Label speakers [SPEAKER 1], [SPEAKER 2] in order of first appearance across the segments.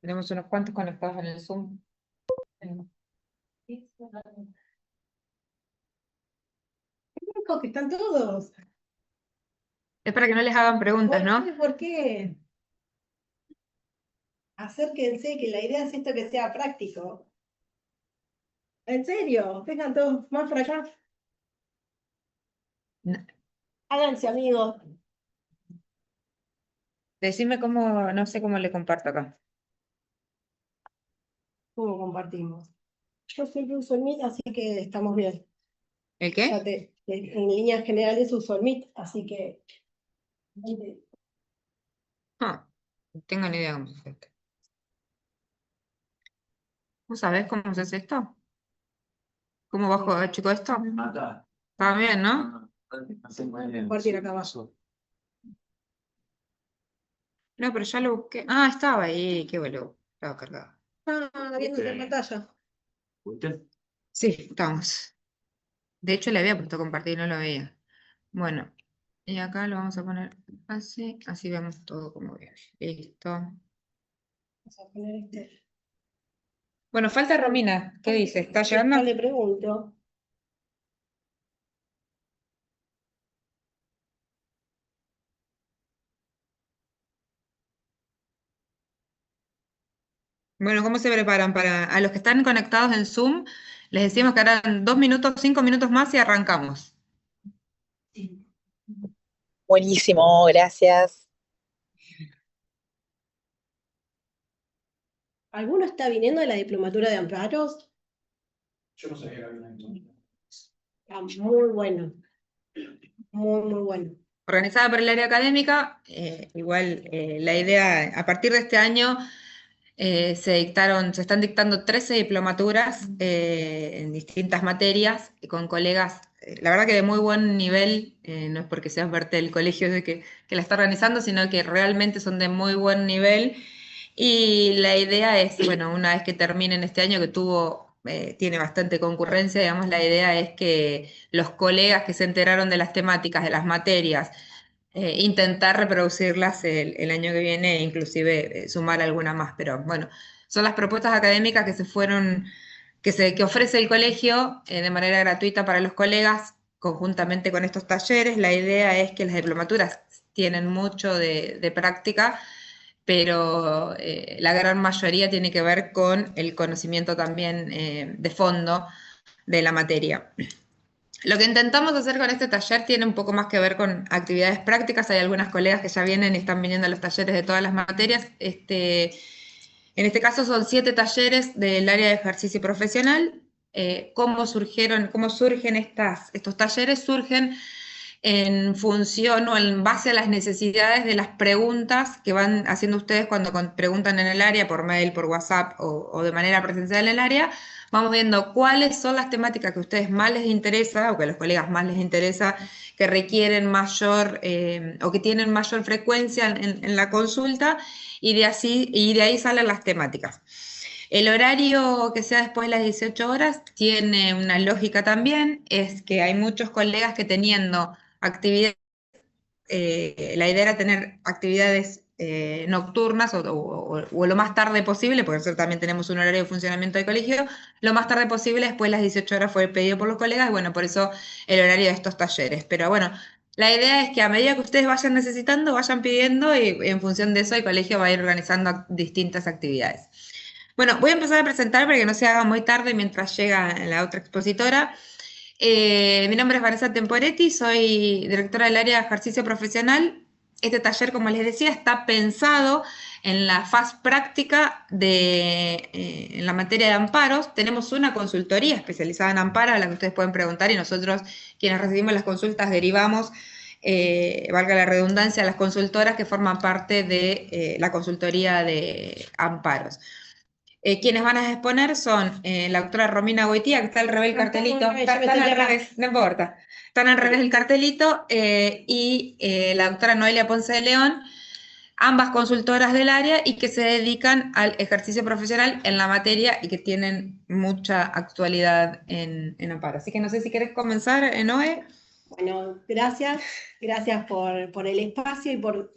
[SPEAKER 1] Tenemos unos cuantos conectados en el Zoom.
[SPEAKER 2] Dijo que están todos.
[SPEAKER 1] Es para que no les hagan preguntas, ¿no?
[SPEAKER 2] ¿Por qué? Acérquense, que la idea es esto que sea práctico. En serio, vengan todos más por acá.
[SPEAKER 1] No.
[SPEAKER 2] Háganse amigos.
[SPEAKER 1] Decime cómo, no sé cómo le comparto acá.
[SPEAKER 2] ¿Cómo compartimos? Yo siempre uso el Meet, así que estamos bien.
[SPEAKER 1] ¿El qué?
[SPEAKER 2] En líneas generales uso el Meet, así que...
[SPEAKER 1] Ah, no tengo ni idea cómo se hace esto. ¿Vos sabés cómo se hace esto? ¿Cómo bajo, chico, esto? Está bien, ¿no?
[SPEAKER 2] Compartir acá abajo.
[SPEAKER 1] No, pero ya lo busqué. Ah, estaba ahí, qué boludo. Estaba cargado.
[SPEAKER 2] Ah, viendo la pantalla.
[SPEAKER 1] Sí, estamos. De hecho, le había puesto compartir y no lo veía. Bueno, y acá lo vamos a poner así, así vemos todo como bien. Listo.
[SPEAKER 2] Vamos a poner este.
[SPEAKER 1] Bueno, falta Romina. ¿Qué dice? ¿Está llegando?
[SPEAKER 2] Ya le pregunto.
[SPEAKER 1] Bueno, ¿cómo se preparan? A los que están conectados en Zoom, les decimos que harán 2 minutos, 5 minutos más y arrancamos.
[SPEAKER 3] Buenísimo, gracias.
[SPEAKER 2] ¿Alguno está viniendo de la diplomatura de amparos?
[SPEAKER 4] Yo no sabía que había una.
[SPEAKER 2] Está muy bueno. Muy, muy bueno.
[SPEAKER 1] Organizada por el área académica, igual la idea, a partir de este año se están dictando 13 diplomaturas en distintas materias con colegas, la verdad que de muy buen nivel, no es porque seas parte del colegio de que la está organizando, sino que realmente son de muy buen nivel. Y la idea es, bueno, una vez que terminen este año que tiene bastante concurrencia, digamos, la idea es que los colegas que se enteraron de las temáticas, de las materias, intentar reproducirlas el año que viene e inclusive sumar alguna más. Pero bueno, son las propuestas académicas que ofrece el colegio de manera gratuita para los colegas conjuntamente con estos talleres. La idea es que las diplomaturas tienen mucho de práctica, pero la gran mayoría tiene que ver con el conocimiento también de fondo de la materia. Lo que intentamos hacer con este taller tiene un poco más que ver con actividades prácticas. Hay algunas colegas que ya vienen y están viniendo a los talleres de todas las materias. En este caso son 7 talleres del área de ejercicio profesional. ¿Cómo surgen estos talleres? Surgen en función o en base a las necesidades de las preguntas que van haciendo ustedes cuando preguntan en el área, por mail, por WhatsApp o de manera presencial en el área. Vamos viendo cuáles son las temáticas que a ustedes más les interesa o que a los colegas más les interesa, que requieren mayor o que tienen mayor frecuencia en la consulta y de ahí salen las temáticas. El horario que sea después de las 18 horas tiene una lógica también, es que hay muchos colegas que teniendo actividades, la idea era tener actividades nocturnas o lo más tarde posible, porque nosotros también tenemos un horario de funcionamiento de colegio, lo más tarde posible, después de las 18 horas fue pedido por los colegas, y bueno, por eso el horario de estos talleres. Pero bueno, la idea es que a medida que ustedes vayan necesitando, vayan pidiendo y en función de eso el colegio va a ir organizando distintas actividades. Bueno, voy a empezar a presentar para que no se haga muy tarde mientras llega la otra expositora. Mi nombre es Vanessa Temporetti, soy directora del área de ejercicio profesional. Este taller, como les decía, está pensado en la faz práctica en la materia de amparos. Tenemos una consultoría especializada en amparo a la que ustedes pueden preguntar y nosotros, quienes recibimos las consultas, derivamos, valga la redundancia, a las consultoras que forman parte de la consultoría de amparos. Quienes van a exponer son la doctora Romina Goitía, que está al revés del cartelito, están al revés, no importa, están al revés del cartelito, y la doctora Noelia Ponce de León, ambas consultoras del área y que se dedican al ejercicio profesional en la materia y que tienen mucha actualidad en amparo. Así que no sé si querés comenzar, Noé.
[SPEAKER 2] Bueno, gracias por el espacio y por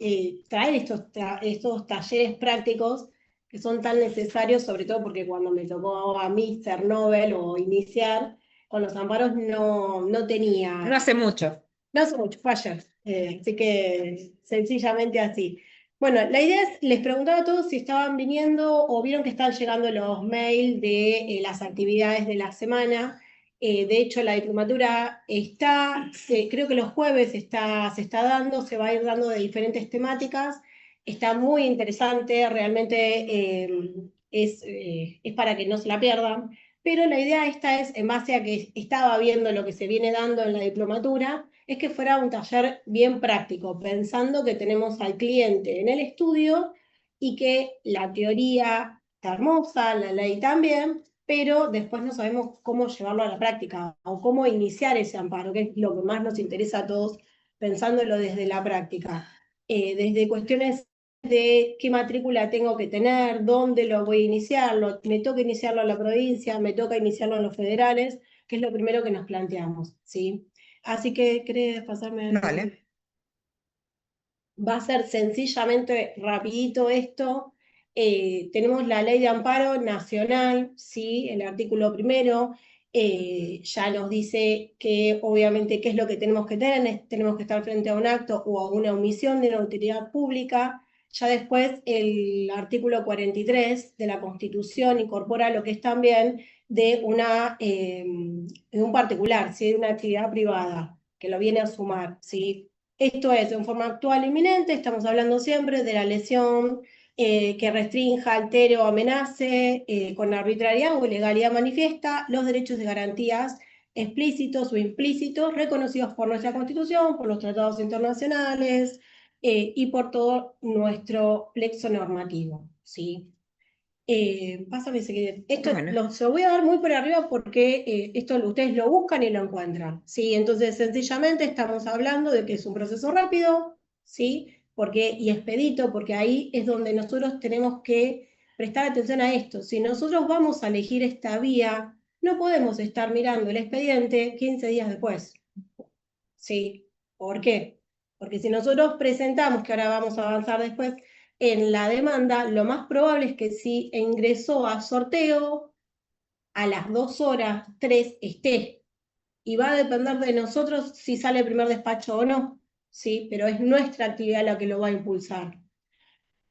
[SPEAKER 2] traer estos talleres prácticos que son tan necesarios, sobre todo porque cuando me tocó a mí ser Nobel o iniciar, con los amparos no tenía.
[SPEAKER 1] No hace mucho.
[SPEAKER 2] No hace mucho, fue ayer, así que sencillamente así. Bueno, la idea es, les preguntaba a todos si estaban viniendo o vieron que están llegando los mails de las actividades de la semana. De hecho, la diplomatura está, creo que los jueves se está dando, se va a ir dando de diferentes temáticas. Está muy interesante, realmente es para que no se la pierdan. Pero la idea esta es, en base a que estaba viendo lo que se viene dando en la diplomatura, es que fuera un taller bien práctico, pensando que tenemos al cliente en el estudio y que la teoría está hermosa, la ley también, pero después no sabemos cómo llevarlo a la práctica o cómo iniciar ese amparo, que es lo que más nos interesa a todos, pensándolo desde la práctica. Desde cuestiones de qué matrícula tengo que tener, dónde lo voy a iniciar, me toca iniciarlo en la provincia, me toca iniciarlo en los federales, que es lo primero que nos planteamos, ¿sí? Así que, ¿querés pasarme?
[SPEAKER 1] Vale.
[SPEAKER 2] Va a ser sencillamente rapidito esto. Tenemos la ley de amparo nacional, ¿sí? El artículo primero ya nos dice que obviamente qué es lo que tenemos que tener, tenemos que estar frente a un acto o a una omisión de una utilidad pública. Ya después el artículo 43 de la Constitución incorpora lo que es también de un particular, ¿sí? De una actividad privada, que lo viene a sumar, ¿sí? Esto es en forma actual inminente, estamos hablando siempre de la lesión que restrinja, altere o amenace con arbitrariedad o ilegalidad manifiesta los derechos y garantías explícitos o implícitos reconocidos por nuestra Constitución, por los tratados internacionales y por todo nuestro plexo normativo, ¿sí? Pásame si esto
[SPEAKER 1] Bueno.
[SPEAKER 2] se lo voy a dar muy por arriba porque esto ustedes lo buscan y lo encuentran, ¿sí? Entonces, sencillamente estamos hablando de que es un proceso rápido, ¿sí? Y expedito, porque ahí es donde nosotros tenemos que prestar atención a esto. Si nosotros vamos a elegir esta vía, no podemos estar mirando el expediente 15 días después, ¿sí? ¿Por qué? Porque si nosotros presentamos, que ahora vamos a avanzar después, en la demanda, lo más probable es que si ingresó a sorteo, a las 2 horas, 3 esté. Y va a depender de nosotros si sale el primer despacho o no, ¿sí? Pero es nuestra actividad la que lo va a impulsar.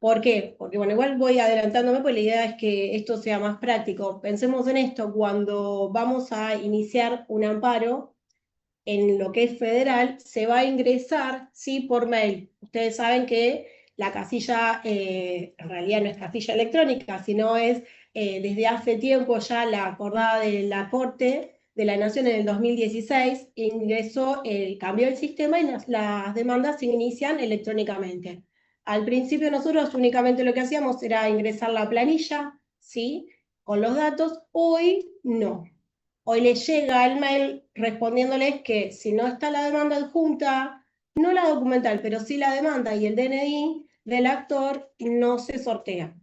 [SPEAKER 2] ¿Por qué? Porque, bueno, igual voy adelantándome, pues la idea es que esto sea más práctico. Pensemos en esto, cuando vamos a iniciar un amparo, en lo que es federal, se va a ingresar, sí, por mail. Ustedes saben que la casilla, en realidad no es casilla electrónica, sino es desde hace tiempo ya la acordada de la Corte de la Nación en el 2016, ingresó, cambió el sistema y las demandas se inician electrónicamente. Al principio nosotros únicamente lo que hacíamos era ingresar la planilla, ¿sí? Con los datos, hoy no. Hoy les llega el mail respondiéndoles que si no está la demanda adjunta, no la documental, pero sí la demanda y el DNI del actor, no se sortea,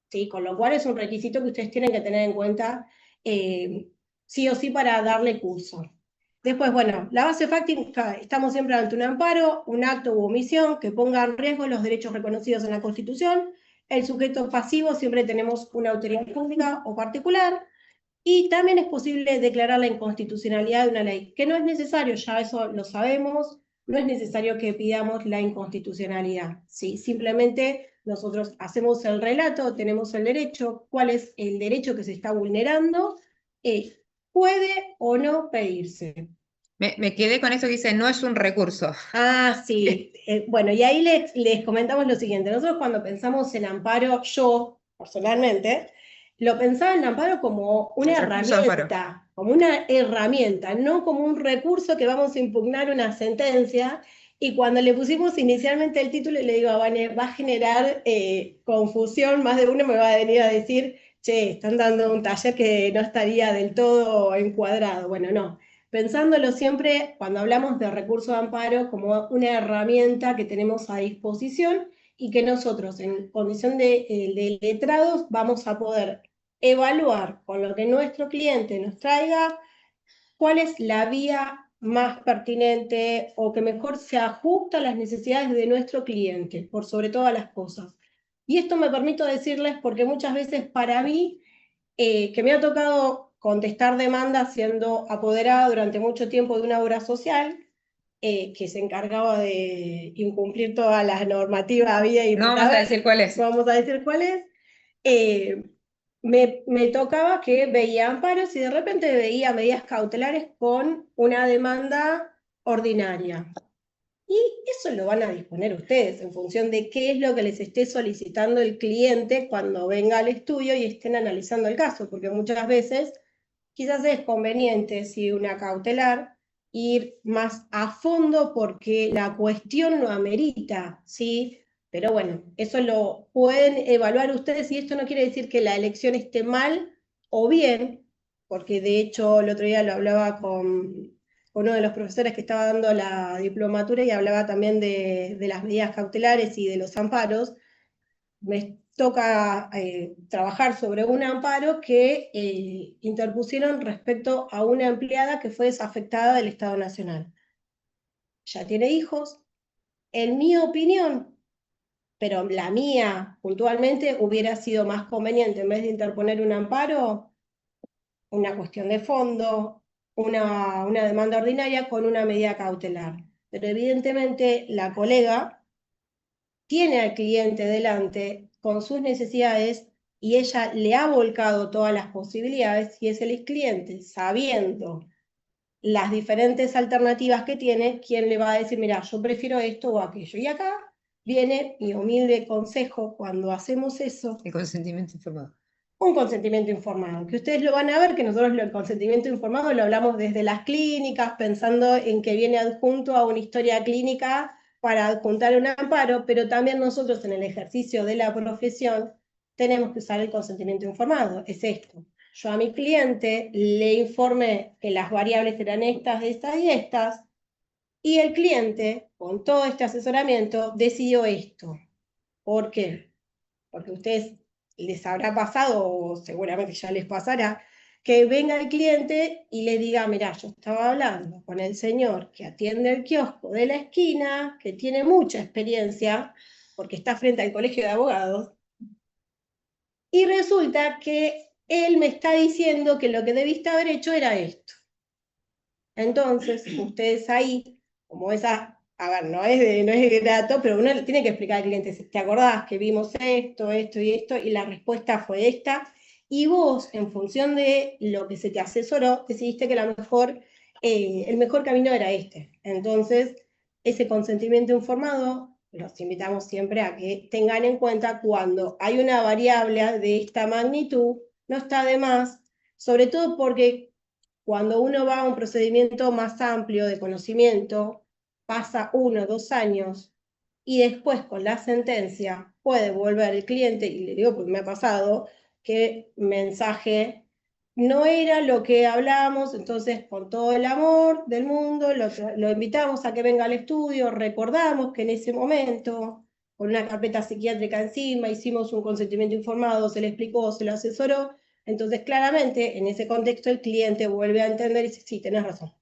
[SPEAKER 2] ¿sí? Con lo cual es un requisito que ustedes tienen que tener en cuenta sí o sí para darle curso. Después, bueno, la base fáctica, estamos siempre ante un amparo, un acto u omisión que ponga en riesgo los derechos reconocidos en la Constitución. El sujeto pasivo, siempre tenemos una autoridad pública o particular. Y también es posible declarar la inconstitucionalidad de una ley, que no es necesario, ya eso lo sabemos, no es necesario que pidamos la inconstitucionalidad, ¿sí? Simplemente nosotros hacemos el relato, tenemos el derecho, cuál es el derecho que se está vulnerando, puede o no pedirse.
[SPEAKER 1] Me quedé con eso que dice, no es un recurso.
[SPEAKER 2] Ah, sí. Bueno, y ahí les comentamos lo siguiente. Nosotros cuando pensamos en amparo, yo personalmente, lo pensaba en amparo como una herramienta, no como un recurso que vamos a impugnar una sentencia. Y cuando le pusimos inicialmente el título, le digo a Vane, va a generar confusión, más de uno me va a venir a decir, che, están dando un taller que no estaría del todo encuadrado. Bueno, no. Pensándolo siempre, cuando hablamos de recurso de amparo, como una herramienta que tenemos a disposición y que nosotros, en condición de letrados, vamos a poder evaluar con lo que nuestro cliente nos traiga cuál es la vía más pertinente o que mejor se ajusta a las necesidades de nuestro cliente, por sobre todas las cosas. Y esto me permito decirles porque muchas veces para mí, que me ha tocado contestar demandas siendo apoderada durante mucho tiempo de una obra social, que se encargaba de incumplir todas las normativas había y
[SPEAKER 1] No
[SPEAKER 2] por
[SPEAKER 1] vamos a
[SPEAKER 2] haber,
[SPEAKER 1] decir cuál es.
[SPEAKER 2] vamos a decir cuál es, me tocaba que veía amparos y de repente veía medidas cautelares con una demanda ordinaria. Y eso lo van a disponer ustedes en función de qué es lo que les esté solicitando el cliente cuando venga al estudio y estén analizando el caso, porque muchas veces quizás es conveniente, si una cautelar, ir más a fondo porque la cuestión lo amerita, ¿sí? Pero bueno, eso lo pueden evaluar ustedes y esto no quiere decir que la elección esté mal o bien, porque de hecho el otro día lo hablaba con uno de los profesores que estaba dando la diplomatura y hablaba también de las medidas cautelares y de los amparos. Me toca trabajar sobre un amparo que interpusieron respecto a una empleada que fue desafectada del Estado Nacional. Ya tiene hijos. En mi opinión, pero la mía puntualmente, hubiera sido más conveniente, en vez de interponer un amparo, una cuestión de fondo, una demanda ordinaria con una medida cautelar. Pero evidentemente la colega tiene al cliente delante con sus necesidades y ella le ha volcado todas las posibilidades y es el cliente, sabiendo las diferentes alternativas que tiene, quien le va a decir, mira, yo prefiero esto o aquello. Y acá viene mi humilde consejo cuando hacemos eso.
[SPEAKER 1] El consentimiento informado.
[SPEAKER 2] Un consentimiento informado, que ustedes lo van a ver, que nosotros el consentimiento informado lo hablamos desde las clínicas, pensando en que viene adjunto a una historia clínica para adjuntar un amparo, pero también nosotros en el ejercicio de la profesión tenemos que usar el consentimiento informado. Es esto. Yo a mi cliente le informé que las variables eran estas, estas y estas, y el cliente, con todo este asesoramiento, decidió esto. ¿Por qué? Porque ustedes les habrá pasado, o seguramente ya les pasará, que venga el cliente y le diga, mira, yo estaba hablando con el señor que atiende el kiosco de la esquina, que tiene mucha experiencia, porque está frente al colegio de abogados, y resulta que él me está diciendo que lo que debiste haber hecho era esto. Entonces, ustedes ahí, como esa, a ver, no es grato, pero uno le tiene que explicar al cliente, ¿te acordás que vimos esto, esto y esto? Y la respuesta fue esta. Y vos, en función de lo que se te asesoró, decidiste que el mejor camino era este. Entonces, ese consentimiento informado, los invitamos siempre a que tengan en cuenta cuando hay una variable de esta magnitud, no está de más, sobre todo porque cuando uno va a un procedimiento más amplio de conocimiento, pasa 1 o 2 años y después con la sentencia puede volver el cliente, y le digo porque me ha pasado, que mensaje no era lo que hablábamos, entonces con todo el amor del mundo lo invitamos a que venga al estudio, recordamos que en ese momento, con una carpeta psiquiátrica encima, hicimos un consentimiento informado, se le explicó, se lo asesoró, entonces claramente en ese contexto el cliente vuelve a entender y dice, sí, tenés razón,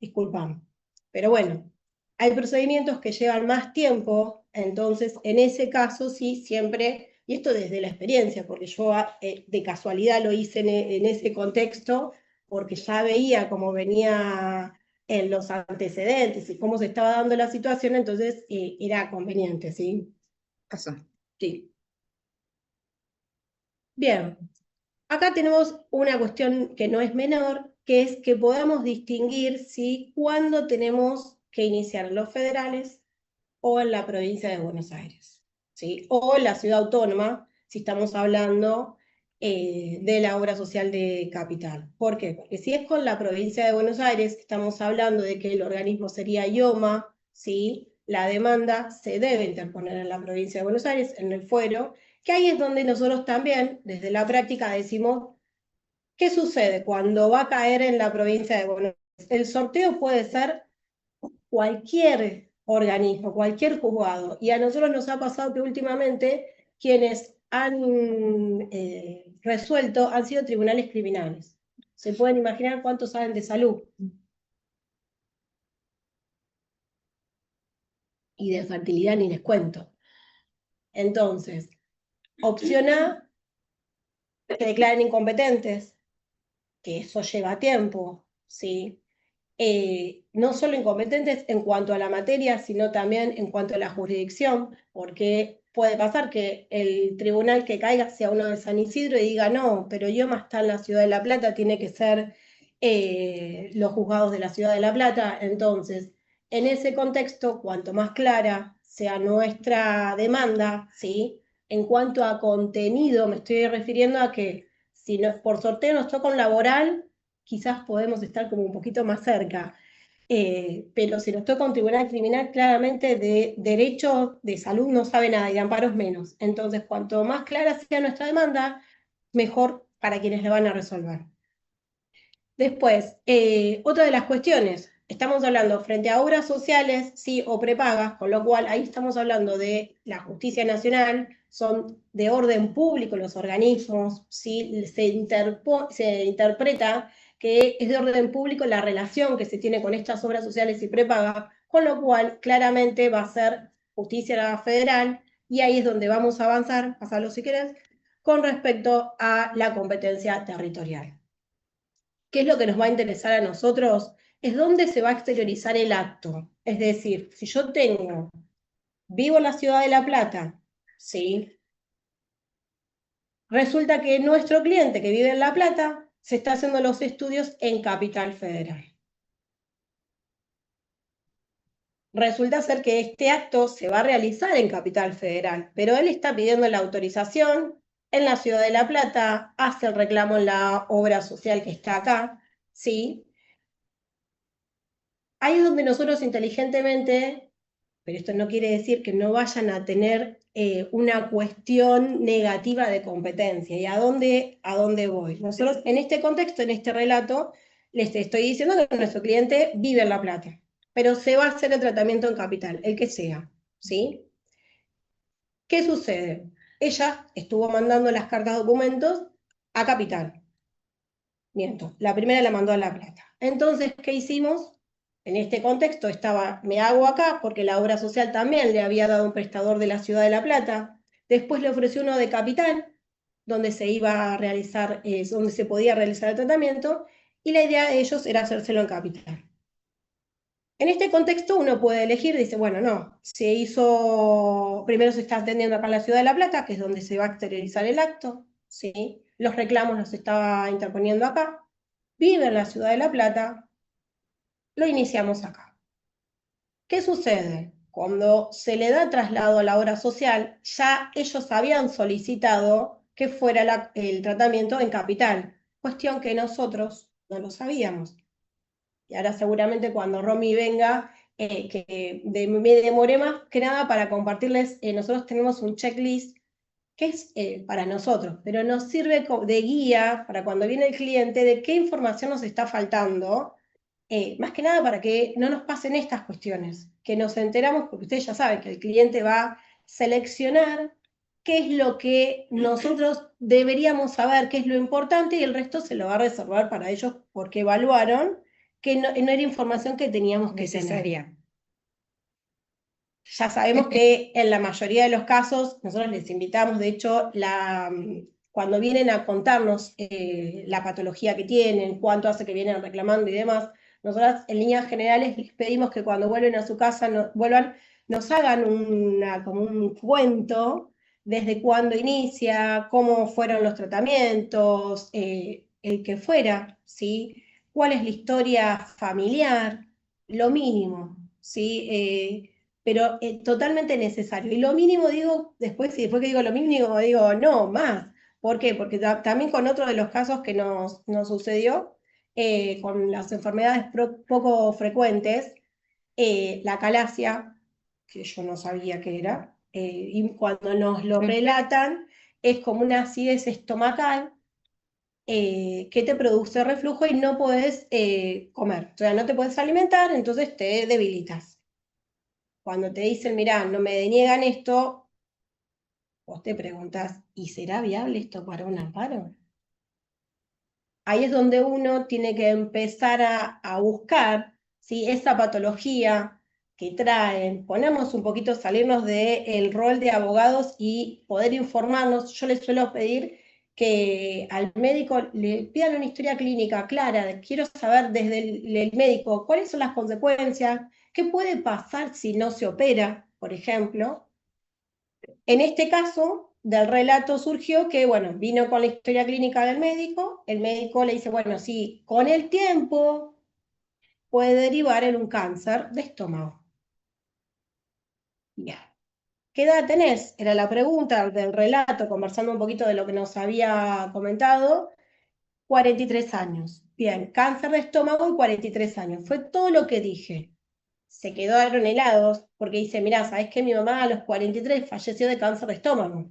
[SPEAKER 2] disculpame. Pero bueno, hay procedimientos que llevan más tiempo, entonces en ese caso sí, siempre, y esto desde la experiencia, porque yo de casualidad lo hice en ese contexto, porque ya veía cómo venía en los antecedentes y cómo se estaba dando la situación, entonces era conveniente, ¿sí?
[SPEAKER 1] Pasó.
[SPEAKER 2] Sí. Bien, acá tenemos una cuestión que no es menor, que es que podamos distinguir si cuándo tenemos que iniciar en los federales o en la provincia de Buenos Aires, ¿sí? O en la ciudad autónoma, si estamos hablando de la obra social de capital. ¿Por qué? Porque si es con la provincia de Buenos Aires, estamos hablando de que el organismo sería IOMA, ¿sí? La demanda se debe interponer en la provincia de Buenos Aires, en el fuero, que ahí es donde nosotros también, desde la práctica, decimos, ¿qué sucede cuando va a caer en la provincia de Buenos Aires? El sorteo puede ser cualquier organismo, cualquier juzgado. Y a nosotros nos ha pasado que últimamente quienes han resuelto han sido tribunales criminales. Se pueden imaginar cuántos saben de salud y de fertilidad, ni les cuento. Entonces, Opción A, se declaran incompetentes, que eso lleva tiempo, ¿sí? No solo incompetentes en cuanto a la materia, sino también en cuanto a la jurisdicción, porque puede pasar que el tribunal que caiga sea uno de San Isidro y diga, no, pero IOMA está en la Ciudad de La Plata, tiene que ser los juzgados de la Ciudad de La Plata. Entonces, en ese contexto, cuanto más clara sea nuestra demanda, ¿sí? En cuanto a contenido, me estoy refiriendo a que si por sorteo nos toca un laboral, quizás podemos estar como un poquito más cerca. Pero si nos toca un tribunal criminal, claramente de derecho de salud no sabe nada y de amparos menos. Entonces, cuanto más clara sea nuestra demanda, mejor para quienes la van a resolver. Después, otra de las cuestiones, estamos hablando frente a obras sociales, sí, o prepagas, con lo cual ahí estamos hablando de la justicia nacional, son de orden público los organismos, sí, se interpreta que es de orden público la relación que se tiene con estas obras sociales y prepagas, con lo cual claramente va a ser justicia federal, y ahí es donde vamos a avanzar, pasalo si querés, con respecto a la competencia territorial. ¿Qué es lo que nos va a interesar a nosotros? Es dónde se va a exteriorizar el acto. Es decir, si yo vivo en la ciudad de La Plata, ¿sí? Resulta que nuestro cliente que vive en La Plata se está haciendo los estudios en Capital Federal. Resulta ser que este acto se va a realizar en Capital Federal, pero él está pidiendo la autorización en la ciudad de La Plata, hace el reclamo en la obra social que está acá, ¿sí? Ahí es donde nosotros inteligentemente, pero esto no quiere decir que no vayan a tener una cuestión negativa de competencia. ¿Y a dónde voy? Nosotros en este contexto, en este relato, les estoy diciendo que nuestro cliente vive en La Plata, pero se va a hacer el tratamiento en Capital, el que sea, ¿sí? ¿Qué sucede? Ella estuvo mandando las cartas documentos a Capital. Miento, la primera la mandó a La Plata. Entonces, ¿qué hicimos? En este contexto me hago acá porque la obra social también le había dado un prestador de la ciudad de La Plata. Después le ofreció uno de Capital, donde se iba a realizar, donde se podía realizar el tratamiento, y la idea de ellos era hacérselo en Capital. En este contexto uno puede elegir, dice, bueno, no, primero se está atendiendo acá en la ciudad de La Plata, que es donde se va a exteriorizar el acto, ¿sí? Los reclamos los estaba interponiendo acá, vive en la ciudad de La Plata, lo iniciamos acá. ¿Qué sucede? Cuando se le da traslado a la obra social, ya ellos habían solicitado que fuera el tratamiento en Capital, cuestión que nosotros no lo sabíamos. Y ahora seguramente cuando Romy venga, me demoré más que nada para compartirles, nosotros tenemos un checklist que es para nosotros, pero nos sirve de guía para cuando viene el cliente de qué información nos está faltando, más que nada para que no nos pasen estas cuestiones, que nos enteramos, porque ustedes ya saben que el cliente va a seleccionar qué es lo que nosotros deberíamos saber, qué es lo importante, y el resto se lo va a reservar para ellos porque evaluaron que no era información que teníamos que tener. Ya sabemos que en la mayoría de los casos, nosotros les invitamos, de hecho, cuando vienen a contarnos la patología que tienen, cuánto hace que vienen reclamando y demás, nosotras en líneas generales les pedimos que cuando vuelven a su casa nos hagan como un cuento desde cuándo inicia, cómo fueron los tratamientos, el que fuera, ¿sí? Cuál es la historia familiar, lo mínimo, ¿sí? Pero totalmente necesario. Y lo mínimo digo, después que digo lo mínimo, digo no, más. ¿Por qué? Porque también con otro de los casos que nos sucedió, con las enfermedades poco frecuentes, la calasia, que yo no sabía qué era, y cuando nos lo relatan, es como una acidez estomacal que te produce reflujo y no puedes comer. O sea, no te puedes alimentar, entonces te debilitas. Cuando te dicen, mirá, no me deniegan esto, vos te preguntás, ¿y será viable esto para un amparo? Ahí es donde uno tiene que empezar a buscar, ¿sí? Esa patología que traen, ponemos un poquito, salirnos del rol de abogados y poder informarnos. Yo les suelo pedir que al médico le pidan una historia clínica clara. Quiero saber desde el médico cuáles son las consecuencias, qué puede pasar si no se opera, por ejemplo. En este caso, del relato surgió que, bueno, vino con la historia clínica del médico, el médico le dice, bueno, sí, con el tiempo puede derivar en un cáncer de estómago. Ya. ¿Qué edad tenés? Era la pregunta del relato, conversando un poquito de lo que nos había comentado. 43 años. Bien, cáncer de estómago y 43 años. Fue todo lo que dije. Se quedaron helados porque dice, mirá, ¿sabés que mi mamá a los 43 falleció de cáncer de estómago?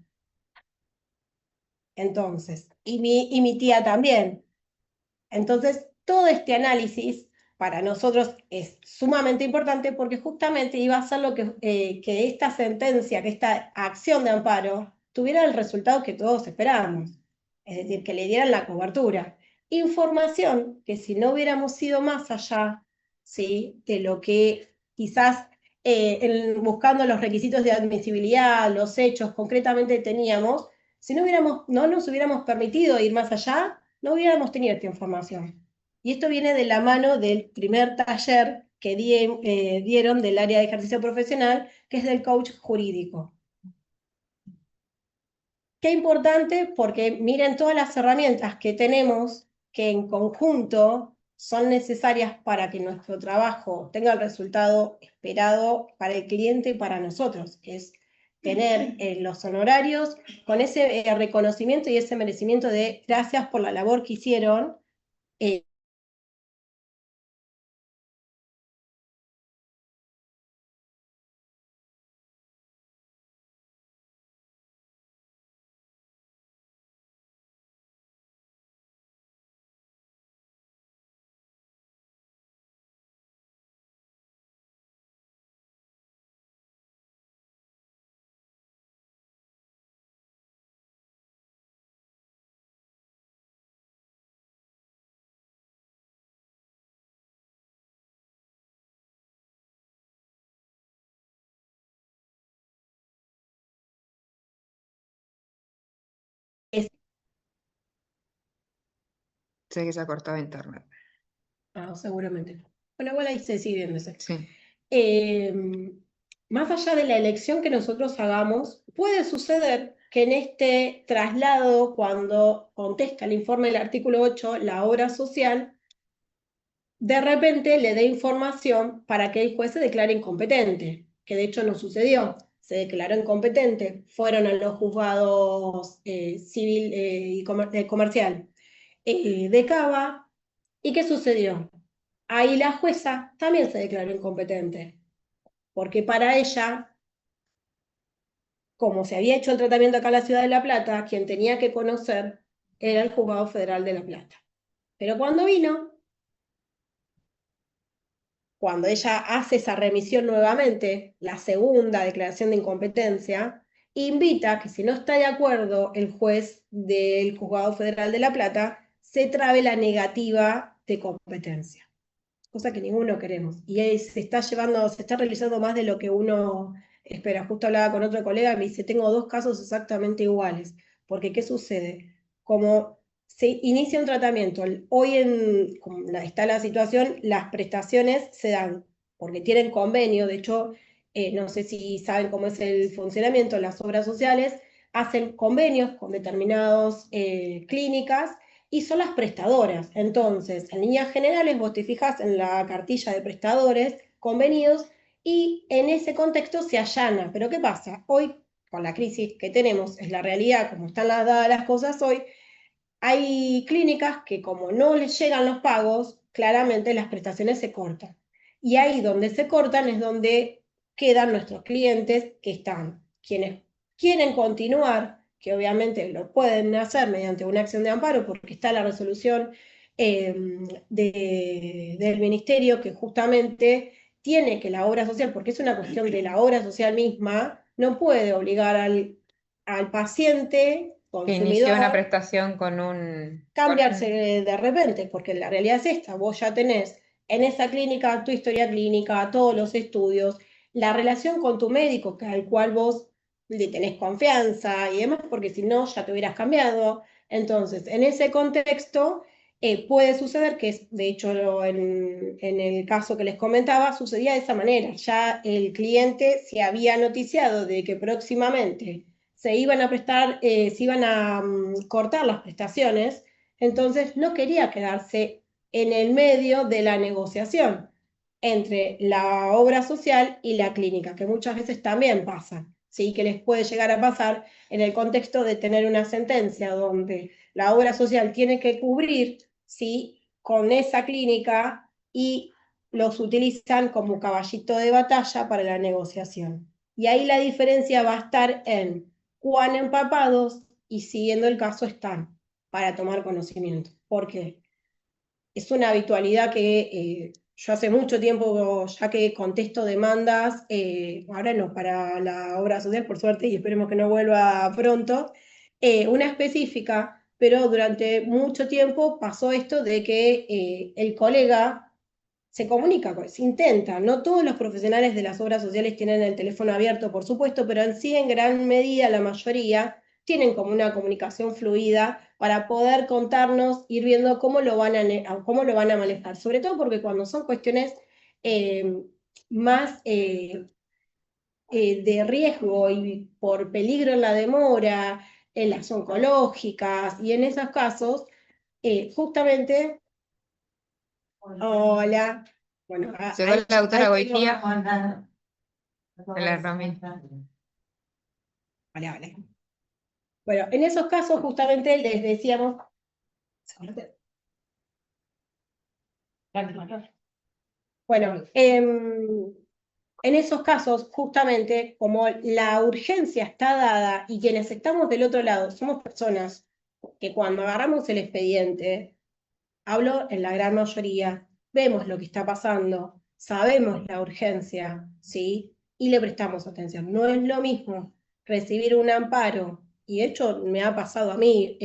[SPEAKER 2] Entonces, y mi tía también. Entonces, todo este análisis para nosotros es sumamente importante porque justamente iba a ser lo que esta sentencia, que esta acción de amparo tuviera el resultado que todos esperábamos, es decir, que le dieran la cobertura. Información que si no hubiéramos ido más allá, ¿sí?, de lo que quizás buscando los requisitos de admisibilidad, los hechos concretamente teníamos, si no nos hubiéramos permitido ir más allá, no hubiéramos tenido esta información. Y esto viene de la mano del primer taller que dieron del área de ejercicio profesional, que es del coach jurídico. Qué importante, porque miren todas las herramientas que tenemos que en conjunto son necesarias para que nuestro trabajo tenga el resultado esperado para el cliente y para nosotros, que es tener los honorarios con ese reconocimiento y ese merecimiento de gracias por la labor que hicieron.
[SPEAKER 1] Sé que se ha cortado internet.
[SPEAKER 2] Seguramente. Bueno, igual ahí se sigue viéndose.
[SPEAKER 1] Sí.
[SPEAKER 2] Más allá de la elección que nosotros hagamos, puede suceder que en este traslado, cuando contesta el informe del artículo 8, la obra social, de repente le dé información para que el juez se declare incompetente, que de hecho no sucedió. Se declaró incompetente, fueron a los juzgados civil y comercial de Cava. ¿Y qué sucedió? Ahí la jueza también se declaró incompetente, porque para ella, como se había hecho el tratamiento acá en la ciudad de La Plata, quien tenía que conocer era el Juzgado Federal de La Plata. Pero cuando ella hace esa remisión nuevamente, la segunda declaración de incompetencia, invita a que si no está de acuerdo el juez del Juzgado Federal de La Plata, se trabe la negativa de competencia. Cosa que ninguno queremos. Y ahí se está realizando más de lo que uno espera. Justo hablaba con otro colega y me dice, tengo 2 casos exactamente iguales. Porque, ¿qué sucede? Como se inicia un tratamiento, hoy como está la situación, las prestaciones se dan porque tienen convenio. De hecho, no sé si saben cómo es el funcionamiento, las obras sociales hacen convenios con determinadas clínicas y son las prestadoras. Entonces, en líneas generales, vos te fijas en la cartilla de prestadores convenidos y en ese contexto se allana. Pero ¿qué pasa? Hoy, con la crisis que tenemos, es la realidad, como están dadas las cosas hoy, hay clínicas que como no les llegan los pagos, claramente las prestaciones se cortan. Y ahí donde se cortan es donde quedan nuestros clientes que están, quienes quieren continuar, que obviamente lo pueden hacer mediante una acción de amparo, porque está la resolución del ministerio que justamente tiene que la obra social, porque es una cuestión de la obra social misma, no puede obligar al paciente
[SPEAKER 1] Que inició una
[SPEAKER 2] consumidor
[SPEAKER 1] prestación con un...
[SPEAKER 2] cambiarse de repente, porque la realidad es esta, vos ya tenés en esa clínica, tu historia clínica, todos los estudios, la relación con tu médico, al cual vos le tenés confianza y demás, porque si no, ya te hubieras cambiado. Entonces, en ese contexto, puede suceder que, de hecho, en el caso que les comentaba, sucedía de esa manera. Ya el cliente se había noticiado de que próximamente se iban a prestar, se iban a cortar las prestaciones, entonces no quería quedarse en el medio de la negociación entre la obra social y la clínica, que muchas veces también pasa, ¿sí? Que les puede llegar a pasar en el contexto de tener una sentencia donde la obra social tiene que cubrir, ¿sí?, con esa clínica y los utilizan como caballito de batalla para la negociación. Y ahí la diferencia va a estar en cuán empapados y siguiendo el caso están para tomar conocimiento. ¿Por qué? Es una habitualidad que yo hace mucho tiempo, ya que contesto demandas, ahora no para la obra social, por suerte, y esperemos que no vuelva pronto, una específica, pero durante mucho tiempo pasó esto de que el colega se comunica, se intenta. No todos los profesionales de las obras sociales tienen el teléfono abierto, por supuesto, pero en sí, en gran medida, la mayoría tienen como una comunicación fluida para poder contarnos, ir viendo cómo lo van a manejar. Sobre todo porque cuando son cuestiones más de riesgo y por peligro en la demora, en las oncológicas y en esos casos, justamente... Hola. Bueno,
[SPEAKER 1] Llegó la doctora Goitía. Hola, Romy.
[SPEAKER 2] Hola, hola. Bueno, en esos casos justamente les decíamos... Bueno, en esos casos, justamente, como la urgencia está dada y quienes estamos del otro lado somos personas que cuando agarramos el expediente, hablo en la gran mayoría, vemos lo que está pasando, sabemos la urgencia, ¿sí? Y le prestamos atención. No es lo mismo recibir un amparo, y de hecho me ha pasado a mí,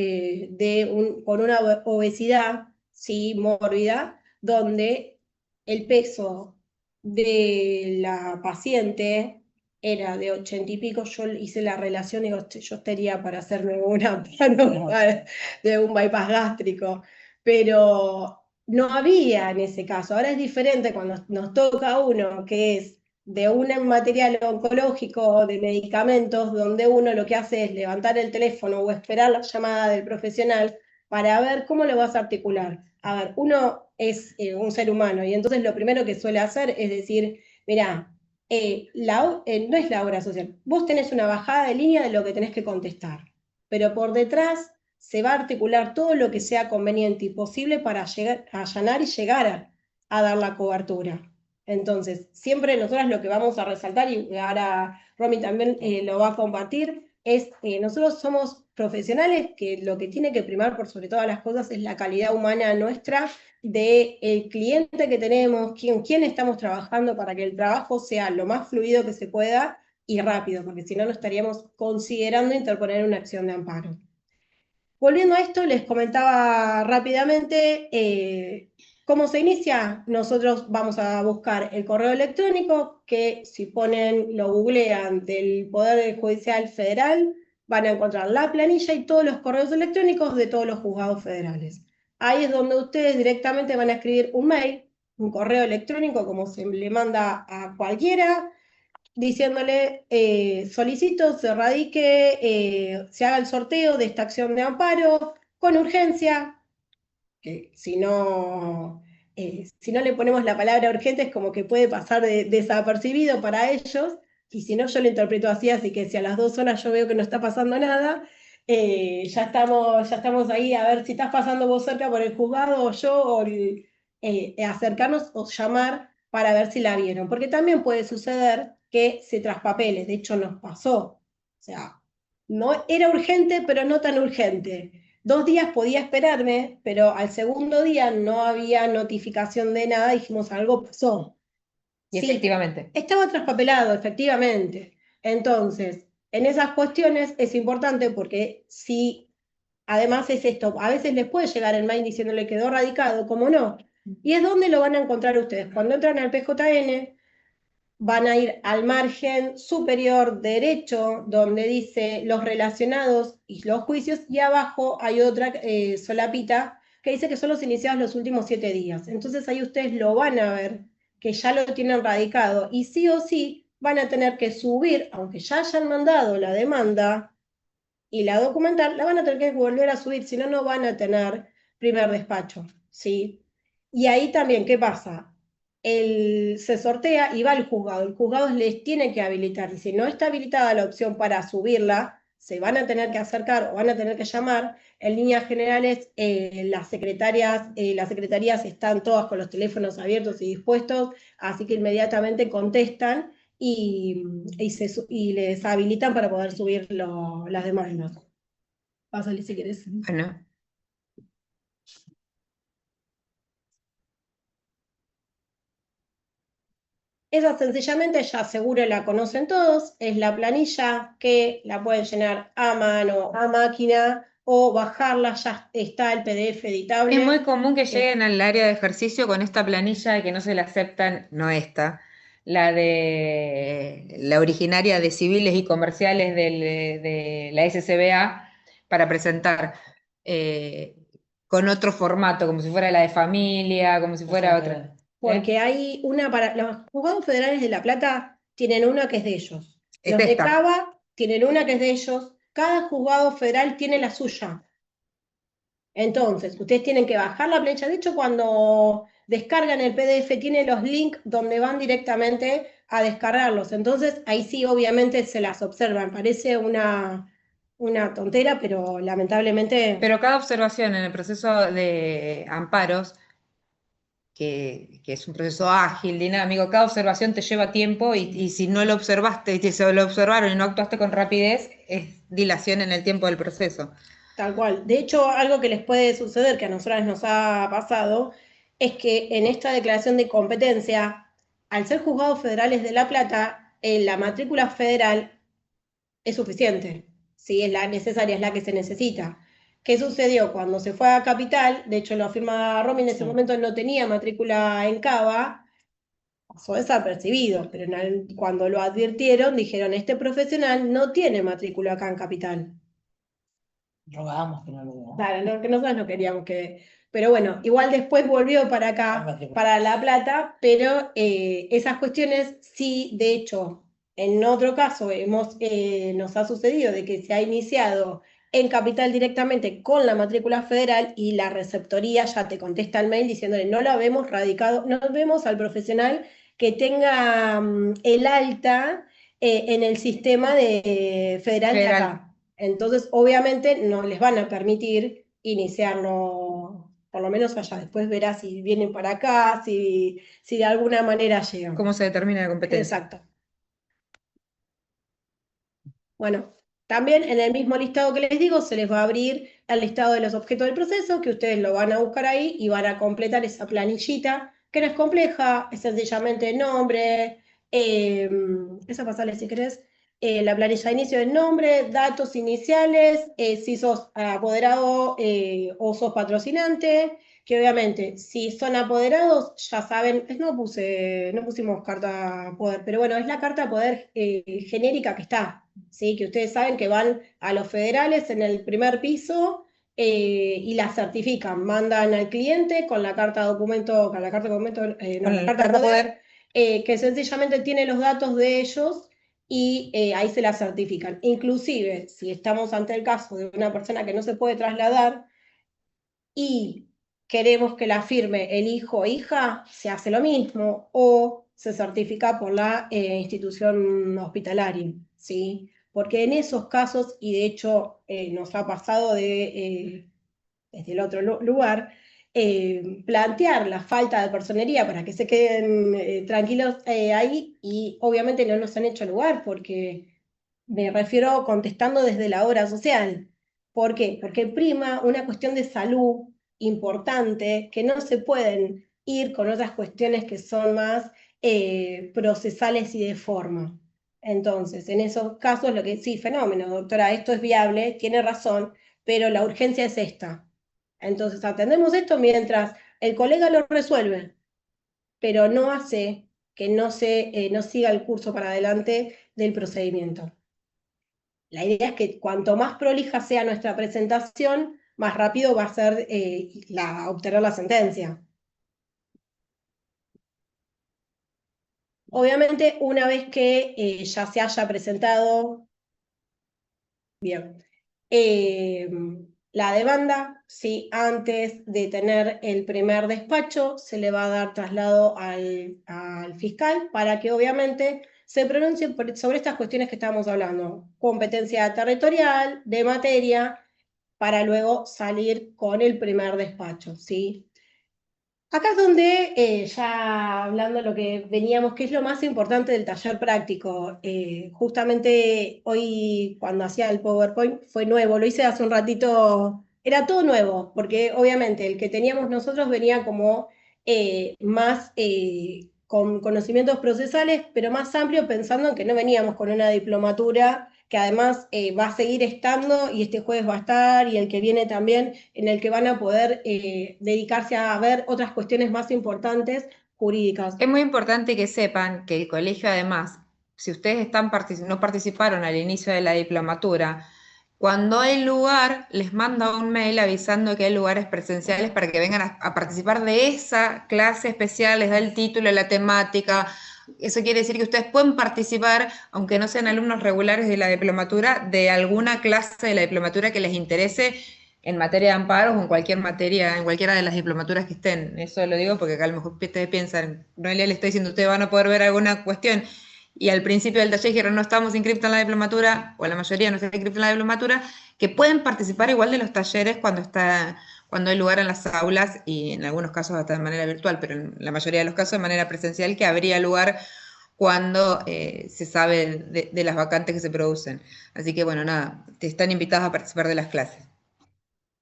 [SPEAKER 2] con una obesidad, ¿sí?, mórbida, donde el peso de la paciente era de 80 y pico, yo hice la relación y digo, yo estaría para hacerme un amparo de un bypass gástrico, pero no había en ese caso. Ahora es diferente cuando nos toca a uno que es de un material oncológico, de medicamentos, donde uno lo que hace es levantar el teléfono o esperar la llamada del profesional para ver cómo lo vas a articular. A ver, uno es un ser humano y entonces lo primero que suele hacer es decir, mirá, no es la obra social, vos tenés una bajada de línea de lo que tenés que contestar, pero por detrás se va a articular todo lo que sea conveniente y posible para allanar y llegar a dar la cobertura. Entonces, siempre nosotros lo que vamos a resaltar, y ahora Romy también lo va a compartir, es nosotros somos profesionales que lo que tiene que primar por sobre todas las cosas es la calidad humana nuestra, del cliente que tenemos, quién estamos trabajando para que el trabajo sea lo más fluido que se pueda y rápido, porque si no, no estaríamos considerando interponer una acción de amparo. Volviendo a esto, les comentaba rápidamente cómo se inicia. Nosotros vamos a buscar el correo electrónico, que si lo googlean del Poder Judicial Federal, van a encontrar la planilla y todos los correos electrónicos de todos los juzgados federales. Ahí es donde ustedes directamente van a escribir un mail, un correo electrónico, como se le manda a cualquiera, diciéndole, solicito se radique, se haga el sorteo de esta acción de amparo con urgencia, que si no le ponemos la palabra urgente es como que puede pasar desapercibido para ellos, y si no yo lo interpreto así que si a las 2 horas yo veo que no está pasando nada, ya estamos ahí a ver si estás pasando vos cerca por el juzgado o yo, o acercarnos o llamar para ver si la vieron, porque también puede suceder que se traspapeles, de hecho nos pasó, o sea, no era urgente, pero no tan urgente. 2 días podía esperarme, pero al segundo día no había notificación de nada, dijimos algo pasó.
[SPEAKER 1] Y
[SPEAKER 2] sí,
[SPEAKER 1] efectivamente.
[SPEAKER 2] Estaba traspapelado, efectivamente. Entonces, en esas cuestiones es importante porque si, además es esto, a veces les puede llegar el mail diciéndole quedó radicado, ¿cómo no? Y es donde lo van a encontrar ustedes. Cuando entran al PJN, van a ir al margen superior derecho, donde dice los relacionados y los juicios, y abajo hay otra solapita que dice que son los iniciados los últimos 7 días. Entonces ahí ustedes lo van a ver, que ya lo tienen radicado, y sí o sí van a tener que subir, aunque ya hayan mandado la demanda y la documental, la van a tener que volver a subir, si no, no van a tener primer despacho, ¿sí? Y ahí también, ¿qué pasa? Se sortea y va al juzgado. El juzgado les tiene que habilitar. Y si no está habilitada la opción para subirla, se van a tener que acercar o van a tener que llamar. En líneas generales, las secretarías están todas con los teléfonos abiertos y dispuestos, así que inmediatamente contestan y les habilitan para poder subir las demandas. Pásale si querés.
[SPEAKER 1] Bueno,
[SPEAKER 2] Esa sencillamente ya seguro la conocen todos, es la planilla que la pueden llenar a mano, a máquina o bajarla, ya está el PDF editable.
[SPEAKER 1] es muy común que lleguen al área de ejercicio con esta planilla que no se la aceptan, no esta, la originaria de civiles y comerciales de la SCBA para presentar con otro formato, como si fuera la de familia, como si fuera otra.
[SPEAKER 2] Porque hay una para los juzgados federales de La Plata, tienen una que es de ellos.
[SPEAKER 1] Es
[SPEAKER 2] Los de
[SPEAKER 1] esta.
[SPEAKER 2] Cava tienen una que es de ellos. Cada juzgado federal tiene la suya. Entonces, ustedes tienen que bajar la planilla. De hecho, cuando descargan el PDF, tiene los links donde van directamente a descargarlos. Entonces, ahí sí, obviamente, se las observan. Parece una tontera, pero lamentablemente...
[SPEAKER 1] Pero cada observación en el proceso de amparos, que es un proceso ágil, dinámico, cada observación te lleva tiempo y si no lo observaste y se lo observaron y no actuaste con rapidez, es dilación en el tiempo del proceso.
[SPEAKER 2] Tal cual. De hecho, algo que les puede suceder, que a nosotras nos ha pasado, es que en esta declaración de competencia, al ser juzgados federales de La Plata, la matrícula federal es suficiente, ¿sí? Es la necesaria, es la que se necesita. ¿Qué sucedió? Cuando se fue a Capital, de hecho lo afirma Romy, en ese momento no tenía matrícula en Cava, pasó desapercibido, pero cuando lo advirtieron, dijeron, este profesional no tiene matrícula acá en Capital.
[SPEAKER 5] Rogábamos que no lo diera.
[SPEAKER 2] Claro, no, que nosotros no queríamos que... Pero bueno, igual después volvió para acá, para La Plata, pero esas cuestiones sí, de hecho, en otro caso nos ha sucedido de que se ha iniciado en Capital directamente con la matrícula federal y la receptoría ya te contesta el mail diciéndole no la vemos radicado, no vemos al profesional que tenga el alta en el sistema federal de acá. Entonces, obviamente, no les van a permitir iniciarlo, por lo menos allá. Después verá si vienen para acá, si de alguna manera llegan.
[SPEAKER 1] ¿Cómo se determina la competencia?
[SPEAKER 2] Exacto. Bueno, también en el mismo listado que les digo, se les va a abrir el listado de los objetos del proceso, que ustedes lo van a buscar ahí y van a completar esa planillita, que no es compleja, es sencillamente nombre, esa pasale si querés, la planilla de inicio del nombre, datos iniciales, si sos apoderado o sos patrocinante, que obviamente si son apoderados ya saben, no pusimos carta poder, pero bueno, es la carta poder genérica que está. ¿Sí? Que ustedes saben que van a los federales en el primer piso y la certifican, mandan al cliente con la carta documento, con la carta documento,
[SPEAKER 1] Con la carta poder.
[SPEAKER 2] Que sencillamente tiene los datos de ellos y ahí se la certifican. Inclusive, si estamos ante el caso de una persona que no se puede trasladar y queremos que la firme el hijo o hija, se hace lo mismo o se certifica por la institución hospitalaria, ¿sí? Porque en esos casos, y de hecho nos ha pasado desde el otro lugar, plantear la falta de personería para que se queden tranquilos ahí y obviamente no nos han hecho lugar porque me refiero contestando desde la obra social. ¿Por qué? Porque prima una cuestión de salud importante que no se pueden ir con otras cuestiones que son más procesales y de forma. Entonces, en esos casos, lo que sí, fenómeno, doctora, esto es viable, tiene razón, pero la urgencia es esta. Entonces, atendemos esto mientras el colega lo resuelve, pero no hace que no siga el curso para adelante del procedimiento. La idea es que cuanto más prolija sea nuestra presentación, más rápido va a ser obtener la sentencia. Obviamente, una vez que ya se haya presentado, bien, la demanda, sí, antes de tener el primer despacho, se le va a dar traslado al fiscal para que obviamente se pronuncie sobre estas cuestiones que estábamos hablando, competencia territorial, de materia, para luego salir con el primer despacho, ¿sí? Acá es donde, ya hablando de lo que veníamos, que es lo más importante del taller práctico. Justamente hoy, cuando hacía el PowerPoint, fue nuevo, lo hice hace un ratito, era todo nuevo, porque obviamente el que teníamos nosotros venía como más con conocimientos procesales, pero más amplio, pensando en que no veníamos con una diplomatura que además va a seguir estando, y este jueves va a estar, y el que viene también, en el que van a poder dedicarse a ver otras cuestiones más importantes jurídicas.
[SPEAKER 1] Es muy importante que sepan que el colegio, además, si ustedes no participaron al inicio de la diplomatura, cuando hay lugar, les manda un mail avisando que hay lugares presenciales para que vengan a participar de esa clase especial, les da el título, la temática. Eso quiere decir que ustedes pueden participar, aunque no sean alumnos regulares de la diplomatura, de alguna clase de la diplomatura que les interese en materia de amparos o en cualquier materia, en cualquiera de las diplomaturas que estén. Eso lo digo porque acá a lo mejor ustedes piensan, Noelia le está diciendo, ustedes van a poder ver alguna cuestión, y al principio del taller dijeron, no estamos inscriptos en la diplomatura, o la mayoría no está inscriptos en la diplomatura, que pueden participar igual de los talleres cuando hay lugar en las aulas, y en algunos casos hasta de manera virtual, pero en la mayoría de los casos de manera presencial, que habría lugar cuando se sabe de las vacantes que se producen. Así que bueno, nada, te están invitados a participar de las clases.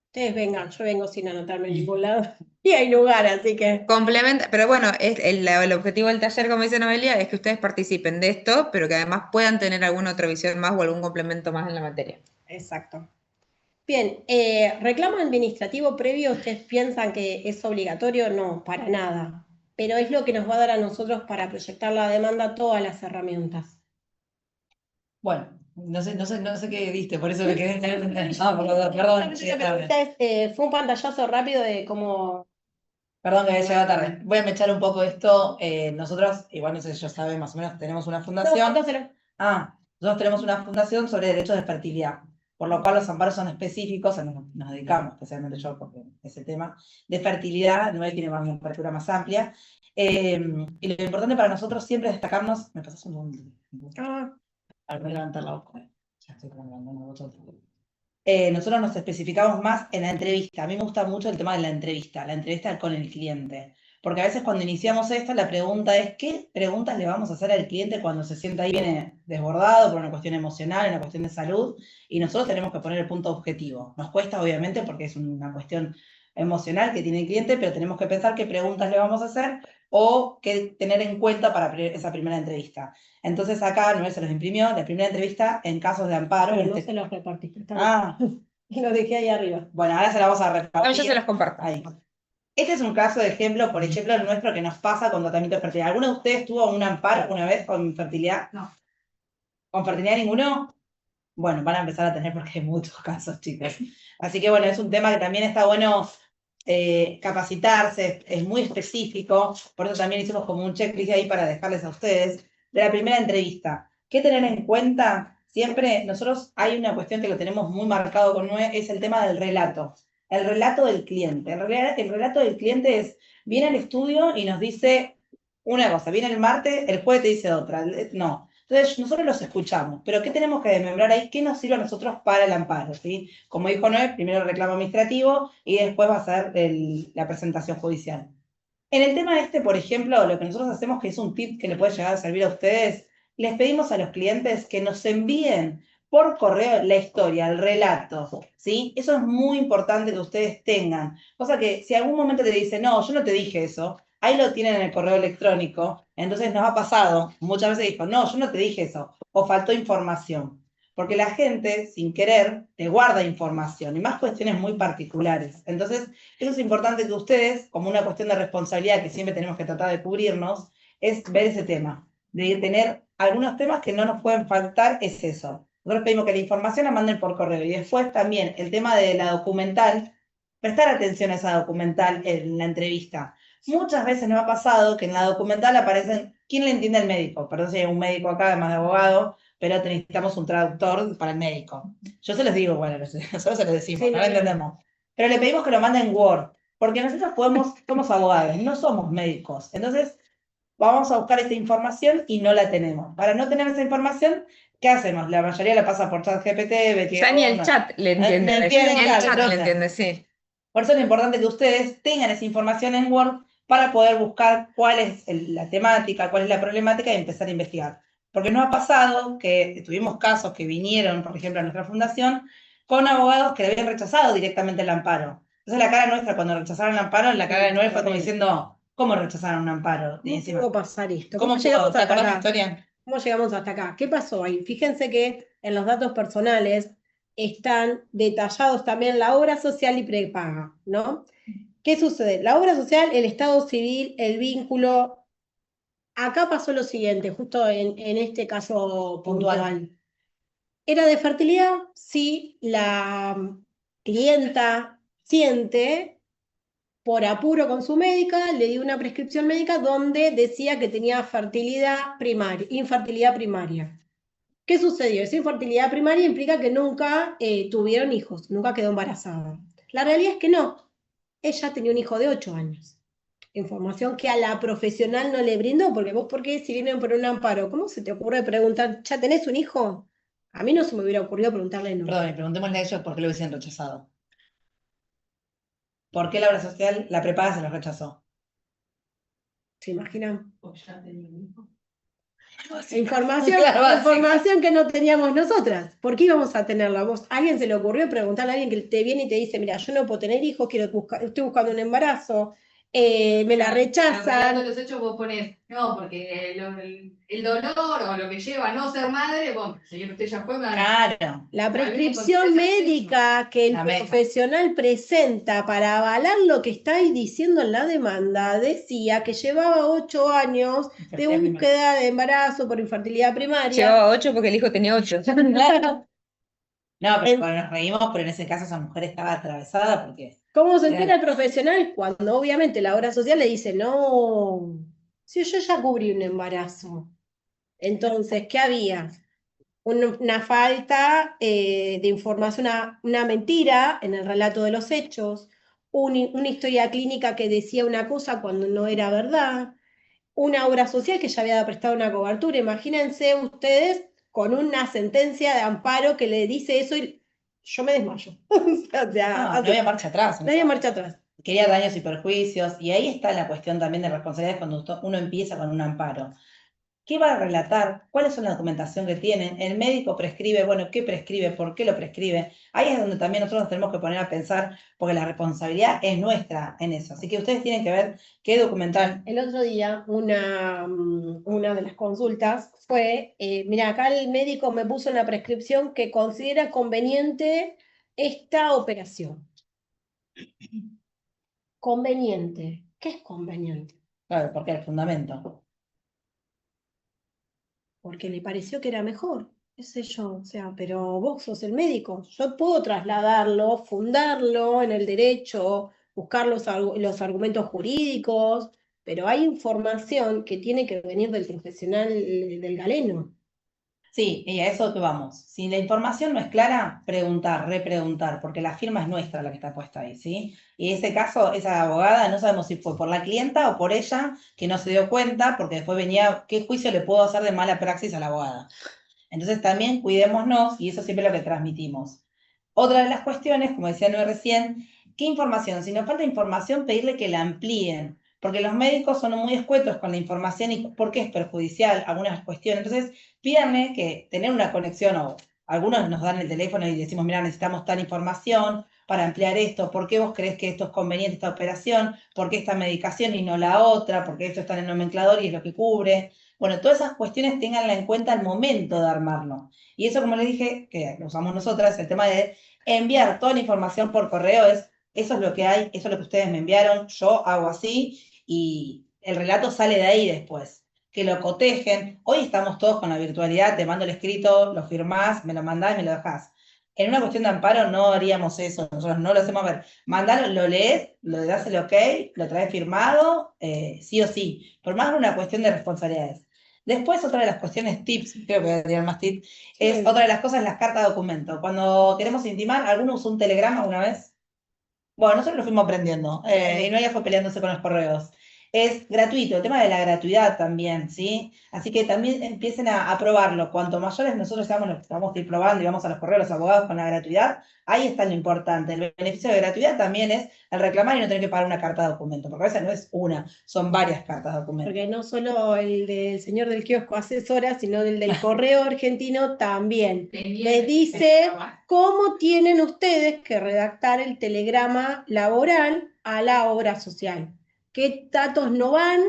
[SPEAKER 2] Ustedes vengan, yo vengo sin anotarme en ningún lado, y hay lugar, así que...
[SPEAKER 1] Complementa, pero bueno, el objetivo del taller, como dice Noelia, es que ustedes participen de esto, pero que además puedan tener alguna otra visión más o algún complemento más en la materia.
[SPEAKER 2] Exacto. Bien, reclamo administrativo previo, ¿ustedes piensan que es obligatorio? No, para nada. Pero es lo que nos va a dar a nosotros para proyectar la demanda todas las herramientas.
[SPEAKER 5] Bueno, no sé qué viste, por eso me quedé. Perdón,
[SPEAKER 2] Fue un pantallazo rápido de cómo...
[SPEAKER 5] perdón que había llegado tarde. Voy a echar un poco esto. Nosotros, igual no sé si ya saben, más o menos tenemos una fundación. Nosotros tenemos una fundación sobre derechos de fertilidad, por lo cual los amparos son específicos, nos dedicamos, especialmente yo, porque ese tema de fertilidad, no tiene una apertura más amplia. Y lo importante para nosotros siempre es destacarnos. ¿Me pasas un segundo? Al levantar la boca. Ya estoy nosotros nos especificamos más en la entrevista. A mí me gusta mucho el tema de la entrevista con el cliente. Porque a veces cuando iniciamos esto, la pregunta es, ¿qué preguntas le vamos a hacer al cliente cuando se sienta ahí, viene desbordado por una cuestión emocional, una cuestión de salud? Y nosotros tenemos que poner el punto objetivo. Nos cuesta, obviamente, porque es una cuestión emocional que tiene el cliente, pero tenemos que pensar qué preguntas le vamos a hacer o qué tener en cuenta para esa primera entrevista. Entonces acá Noel se los imprimió, la primera entrevista en casos de amparo.
[SPEAKER 2] No se los repartí.
[SPEAKER 5] Lo
[SPEAKER 2] dejé ahí arriba.
[SPEAKER 5] Bueno, ahora se la vamos a repartir.
[SPEAKER 1] No, yo se los comparto.
[SPEAKER 5] Ahí. Este es un caso de ejemplo, por ejemplo, el nuestro que nos pasa con tratamiento de fertilidad. ¿Alguno de ustedes tuvo un amparo una vez con fertilidad?
[SPEAKER 2] No.
[SPEAKER 5] ¿Con fertilidad ninguno? Bueno, van a empezar a tener porque hay muchos casos, chicos. Así que bueno, es un tema que también está bueno capacitarse, es muy específico, por eso también hicimos como un checklist ahí para dejarles a ustedes. De la primera entrevista, ¿qué tener en cuenta? Siempre nosotros hay una cuestión que lo tenemos muy marcado con Noé, es el tema del relato. El relato del cliente. El relato del cliente es, viene al estudio y nos dice una cosa, viene el martes, el jueves te dice otra. No. Entonces nosotros los escuchamos, pero ¿qué tenemos que desmembrar ahí? ¿Qué nos sirve a nosotros para el amparo? ¿Sí? Como dijo Noé, primero el reclamo administrativo y después va a ser la presentación judicial. En el tema este, por ejemplo, lo que nosotros hacemos, que es un tip que le puede llegar a servir a ustedes, les pedimos a los clientes que nos envíen por correo la historia, el relato, ¿sí? Eso es muy importante que ustedes tengan. Cosa que si algún momento te dicen, no, yo no te dije eso, ahí lo tienen en el correo electrónico, entonces nos ha pasado, muchas veces dijo, no, yo no te dije eso, o faltó información. Porque la gente, sin querer, te guarda información, y más cuestiones muy particulares. Entonces, eso es importante que ustedes, como una cuestión de responsabilidad que siempre tenemos que tratar de cubrirnos, es ver ese tema, de tener algunos temas que no nos pueden faltar, es eso. Nosotros pedimos que la información la manden por correo, y después también el tema de la documental, prestar atención a esa documental en la entrevista. Muchas veces nos ha pasado que en la documental aparecen, ¿quién le entiende al médico? Perdón si hay un médico acá, además de abogado, pero necesitamos un traductor para el médico. Yo se los digo, bueno, nosotros se los decimos,
[SPEAKER 2] Sí,
[SPEAKER 5] no lo entendemos. Pero le pedimos que lo manden en Word, porque nosotros somos abogados, no somos médicos. Entonces, vamos a buscar esta información y no la tenemos. Para no tener esa información, ¿qué hacemos? La mayoría la pasa por ChatGPT,
[SPEAKER 1] Ya ni el chat le entiende.
[SPEAKER 5] No entienden,
[SPEAKER 1] Ni el
[SPEAKER 5] claro,
[SPEAKER 1] chat
[SPEAKER 5] entonces,
[SPEAKER 1] le entiende, sí.
[SPEAKER 5] por eso es importante que ustedes tengan esa información en Word para poder buscar cuál es la temática, cuál es la problemática y empezar a investigar. Porque nos ha pasado que tuvimos casos que vinieron, por ejemplo, a nuestra fundación, con abogados que le habían rechazado directamente el amparo. Entonces la cara nuestra, cuando rechazaron el amparo, la cara de Noel fue como diciendo, ¿cómo rechazaron un amparo? Y
[SPEAKER 2] ¿Cómo
[SPEAKER 5] encima,
[SPEAKER 2] pudo pasar esto?
[SPEAKER 5] ¿cómo
[SPEAKER 2] llegamos
[SPEAKER 5] pudo? ¿Te
[SPEAKER 2] hasta
[SPEAKER 5] acordás la
[SPEAKER 2] acá?
[SPEAKER 5] historia?
[SPEAKER 2] ¿Cómo llegamos hasta acá? ¿Qué pasó ahí? Fíjense que en los datos personales están detallados también la obra social y prepaga, ¿no? ¿Qué sucede? La obra social, el estado civil, el vínculo. Acá pasó lo siguiente, justo en este caso puntual. ¿Era de fertilidad? Sí, la clienta siente por apuro con su médica, le dio una prescripción médica donde decía que tenía fertilidad primaria, infertilidad primaria. ¿Qué sucedió? Esa infertilidad primaria implica que nunca tuvieron hijos, nunca quedó embarazada. La realidad es que no. Ella tenía un hijo de 8 años. Información que a la profesional no le brindó, porque vos, ¿por qué si vienen por un amparo? ¿Cómo se te ocurre preguntar, ¿ya tenés un hijo? A mí no se me hubiera ocurrido preguntarle no.
[SPEAKER 5] Perdón, y preguntémosle a ellos por qué lo hubiesen rechazado. ¿Por qué la obra social, la prepaga, se los rechazó?
[SPEAKER 2] ¿Se imaginan?
[SPEAKER 5] Información,
[SPEAKER 2] Información que no teníamos nosotras. ¿Por qué íbamos a tenerla? ¿Vos, alguien se le ocurrió preguntarle a alguien que te viene y te dice, mira, yo no puedo tener hijos, estoy buscando un embarazo, me la rechazan?
[SPEAKER 6] Todos los hechos vos ponés, no, porque el dolor o lo que lleva a no ser madre, bueno, señor, usted ya fue madre.
[SPEAKER 5] Claro.
[SPEAKER 2] La prescripción médica que el profesional presenta para avalar lo que estáis diciendo en la demanda decía que llevaba 8 años de búsqueda de embarazo por infertilidad primaria.
[SPEAKER 1] Llevaba 8 porque el hijo tenía 8.
[SPEAKER 5] Claro. No, pero nos reímos, pero en ese caso esa mujer estaba atravesada porque...
[SPEAKER 2] ¿Cómo se entera el profesional? Cuando obviamente la obra social le dice, no, si yo ya cubrí un embarazo. Entonces, ¿qué había? Una falta de información, una mentira en el relato de los hechos, una historia clínica que decía una cosa cuando no era verdad, una obra social que ya había prestado una cobertura. Imagínense ustedes con una sentencia de amparo que le dice eso y yo me desmayo.
[SPEAKER 5] No había marcha atrás.
[SPEAKER 2] No había marcha atrás.
[SPEAKER 5] Quería daños y perjuicios, y ahí está la cuestión también de responsabilidades cuando uno empieza con un amparo. ¿Qué va a relatar? ¿Cuáles son la documentación que tienen? El médico prescribe, bueno, ¿qué prescribe? ¿Por qué lo prescribe? Ahí es donde también nosotros nos tenemos que poner a pensar, porque la responsabilidad es nuestra en eso. Así que ustedes tienen que ver qué documental.
[SPEAKER 2] El otro día, una de las consultas fue, mira, acá el médico me puso una prescripción que considera conveniente esta operación. Conveniente. ¿Qué es conveniente?
[SPEAKER 5] Claro, porque el fundamento.
[SPEAKER 2] Porque le pareció que era mejor, qué sé yo, o sea, pero vos sos el médico, yo puedo trasladarlo, fundarlo en el derecho, buscar los argumentos jurídicos, pero hay información que tiene que venir del profesional del galeno.
[SPEAKER 5] Sí, y a eso que vamos. Si la información no es clara, preguntar, repreguntar, porque la firma es nuestra la que está puesta ahí, ¿sí? Y en ese caso, esa abogada, no sabemos si fue por la clienta o por ella, que no se dio cuenta, porque después venía, ¿qué juicio le puedo hacer de mala praxis a la abogada? Entonces también cuidémonos, y eso siempre es lo que transmitimos. Otra de las cuestiones, como decía Noé recién, ¿qué información? Si nos falta información, pedirle que la amplíen, porque los médicos son muy escuetos con la información y porque es perjudicial algunas cuestiones. Entonces, pídanme que tener una conexión o algunos nos dan el teléfono y decimos, mira, necesitamos tal información para ampliar esto, ¿por qué vos crees que esto es conveniente, esta operación? ¿Por qué esta medicación y no la otra? ¿Por qué esto está en el nomenclador y es lo que cubre? Bueno, todas esas cuestiones ténganla en cuenta al momento de armarlo. Y eso, como les dije, que lo usamos nosotras, el tema de enviar toda la información por correo eso es lo que hay, eso es lo que ustedes me enviaron, yo hago así y el relato sale de ahí después. Que lo cotejen. Hoy estamos todos con la virtualidad, te mando el escrito, lo firmás, me lo mandás y me lo dejás. En una cuestión de amparo no haríamos eso, nosotros no lo hacemos. A ver, mandalo, lo lees, lo das el ok, lo traes firmado, sí o sí, por más una cuestión de responsabilidades. Después, otra de las cuestiones tips, creo que voy a dar más tips, es otra de las cosas, las cartas de documento. Cuando queremos intimar, ¿alguno usó un telegrama alguna vez? Bueno, nosotros lo fuimos aprendiendo, y no ella fue peleándose con los correos. Es gratuito, el tema de la gratuidad también, ¿sí? Así que también empiecen a probarlo. Cuanto mayores nosotros seamos los que vamos a ir probando y vamos a los correos, los abogados con la gratuidad, ahí está lo importante. El beneficio de gratuidad también es el reclamar y no tener que pagar una carta de documento, porque a veces no es una, son varias cartas de documento.
[SPEAKER 2] Porque no solo el del señor del kiosco asesora, sino del correo argentino también. Les dice cómo tienen ustedes que redactar el telegrama laboral a la obra social. ¿Qué datos no van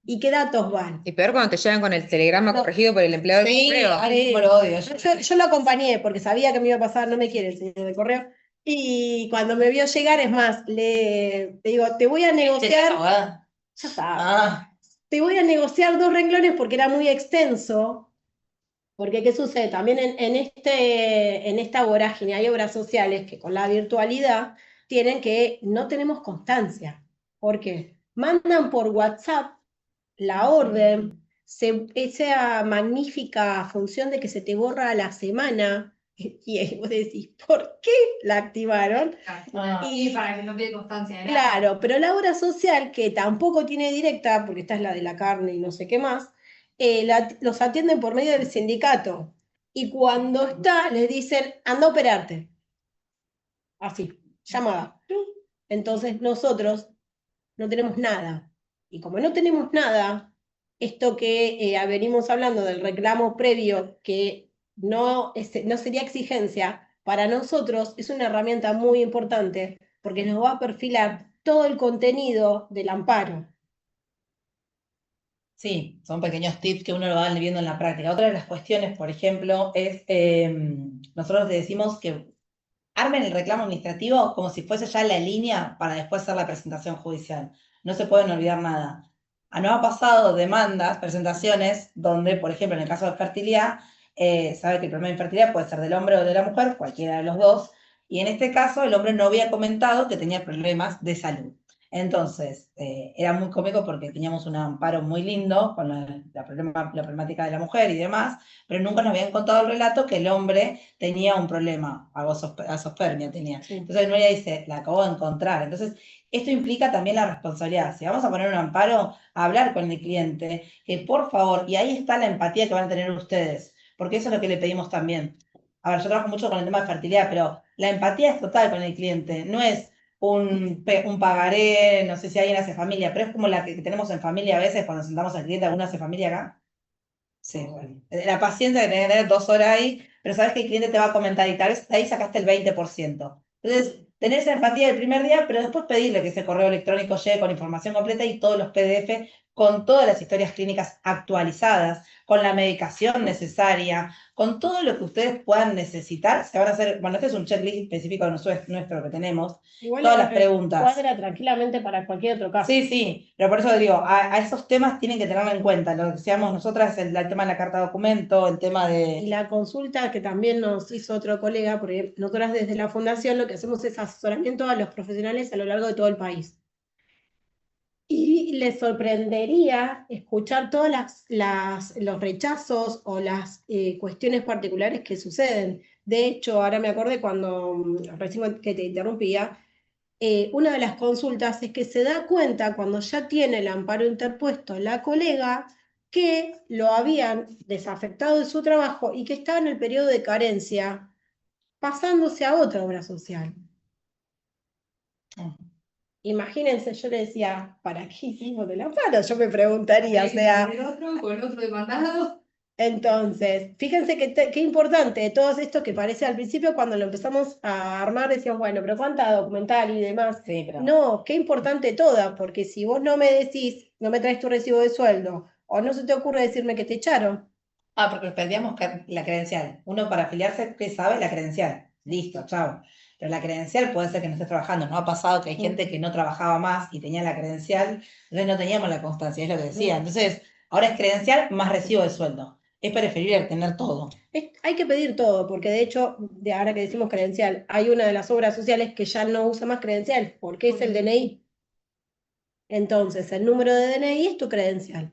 [SPEAKER 2] y qué datos van?
[SPEAKER 1] Y peor cuando te llegan con el telegrama corregido por el empleado del correo.
[SPEAKER 5] Ay, cómo lo odio.
[SPEAKER 2] Yo lo acompañé porque sabía que me iba a pasar, no me quiere el señor del correo. Y cuando me vio llegar, es más, le digo, te voy a negociar. Ya está. Te voy a negociar 2 renglones porque era muy extenso. Porque, ¿qué sucede? También en esta vorágine hay obras sociales que con la virtualidad tienen que no tenemos constancia. ¿Por qué? Mandan por WhatsApp la orden, esa magnífica función de que se te borra a la semana, y vos decís, ¿por qué la activaron?
[SPEAKER 6] Y para que no quede constancia de nada.
[SPEAKER 2] Claro, pero la obra social, que tampoco tiene directa, porque esta es la de la carne y no sé qué más, los atienden por medio del sindicato. Y cuando está, les dicen, anda a operarte. Así, llamada. Entonces nosotros no tenemos nada. Y como no tenemos nada, esto que venimos hablando del reclamo previo, que no sería exigencia, para nosotros es una herramienta muy importante porque nos va a perfilar todo el contenido del amparo.
[SPEAKER 5] Sí, son pequeños tips que uno lo va viendo en la práctica. Otra de las cuestiones, por ejemplo, es nosotros le decimos que armen el reclamo administrativo como si fuese ya la línea para después hacer la presentación judicial. No se pueden olvidar nada. Nos ha pasado demandas, presentaciones, donde, por ejemplo, en el caso de fertilidad, sabe que el problema de infertilidad puede ser del hombre o de la mujer, cualquiera de los dos, y en este caso el hombre no había comentado que tenía problemas de salud. Entonces, era muy cómico porque teníamos un amparo muy lindo con la problemática de la mujer y demás, pero nunca nos habían contado el relato que el hombre tenía un problema, azoospermia tenía.
[SPEAKER 2] Sí.
[SPEAKER 5] Entonces, Nuria dice, la acabo de encontrar. Entonces, esto implica también la responsabilidad. Si vamos a poner un amparo, a hablar con el cliente, que por favor, y ahí está la empatía que van a tener ustedes, porque eso es lo que le pedimos también. A ver, yo trabajo mucho con el tema de fertilidad, pero la empatía es total con el cliente, no es un pagaré, no sé si alguien hace familia, pero es como la que tenemos en familia a veces cuando sentamos al cliente, ¿alguno hace familia acá? Sí, bueno. La paciencia de tener 2 horas ahí, pero sabes que el cliente te va a comentar y tal vez ahí sacaste el 20%. Entonces, tener esa empatía el primer día, pero después pedirle que ese correo electrónico llegue con información completa y todos los PDF con todas las historias clínicas actualizadas, con la medicación necesaria, con todo lo que ustedes puedan necesitar. Se van a hacer, bueno, este es un checklist específico de nuestro que tenemos.
[SPEAKER 2] Igual
[SPEAKER 5] todas las preguntas.
[SPEAKER 2] Cuadra tranquilamente para cualquier otro caso.
[SPEAKER 5] Sí, pero por eso digo, a esos temas tienen que tenerlo en cuenta. Lo que decíamos nosotras, el tema de la carta de documento, el tema de...
[SPEAKER 2] Y la consulta que también nos hizo otro colega, porque nosotras desde la fundación lo que hacemos es asesoramiento a los profesionales a lo largo de todo el país. Y les sorprendería escuchar todos los rechazos o las cuestiones particulares que suceden. De hecho, ahora me acordé cuando recién que te interrumpía, una de las consultas es que se da cuenta cuando ya tiene el amparo interpuesto la colega que lo habían desafectado de su trabajo y que estaba en el periodo de carencia, pasándose a otra obra social. Imagínense, yo le decía, ¿para qué hicimos el amparo? Yo me preguntaría, o sea...
[SPEAKER 6] Con el otro demandado.
[SPEAKER 2] Entonces, fíjense qué importante todo esto que parece al principio cuando lo empezamos a armar, decíamos, bueno, pero cuánta documental y demás.
[SPEAKER 5] Sí, pero
[SPEAKER 2] No, qué importante toda, porque si vos no me decís, no me traes tu recibo de sueldo, o no se te ocurre decirme que te echaron.
[SPEAKER 5] porque perdíamos la credencial. Uno para afiliarse, ¿qué sabe? La credencial. Listo, chao. Pero la credencial puede ser que no estés trabajando. No ha pasado que hay gente que no trabajaba más y tenía la credencial, entonces no teníamos la constancia, es lo que decía. Entonces, ahora es credencial más recibo de sueldo. Es preferible tener todo.
[SPEAKER 2] Hay que pedir todo, porque de hecho, de ahora que decimos credencial, hay una de las obras sociales que ya no usa más credencial, porque es el DNI. Entonces, el número de DNI es tu credencial.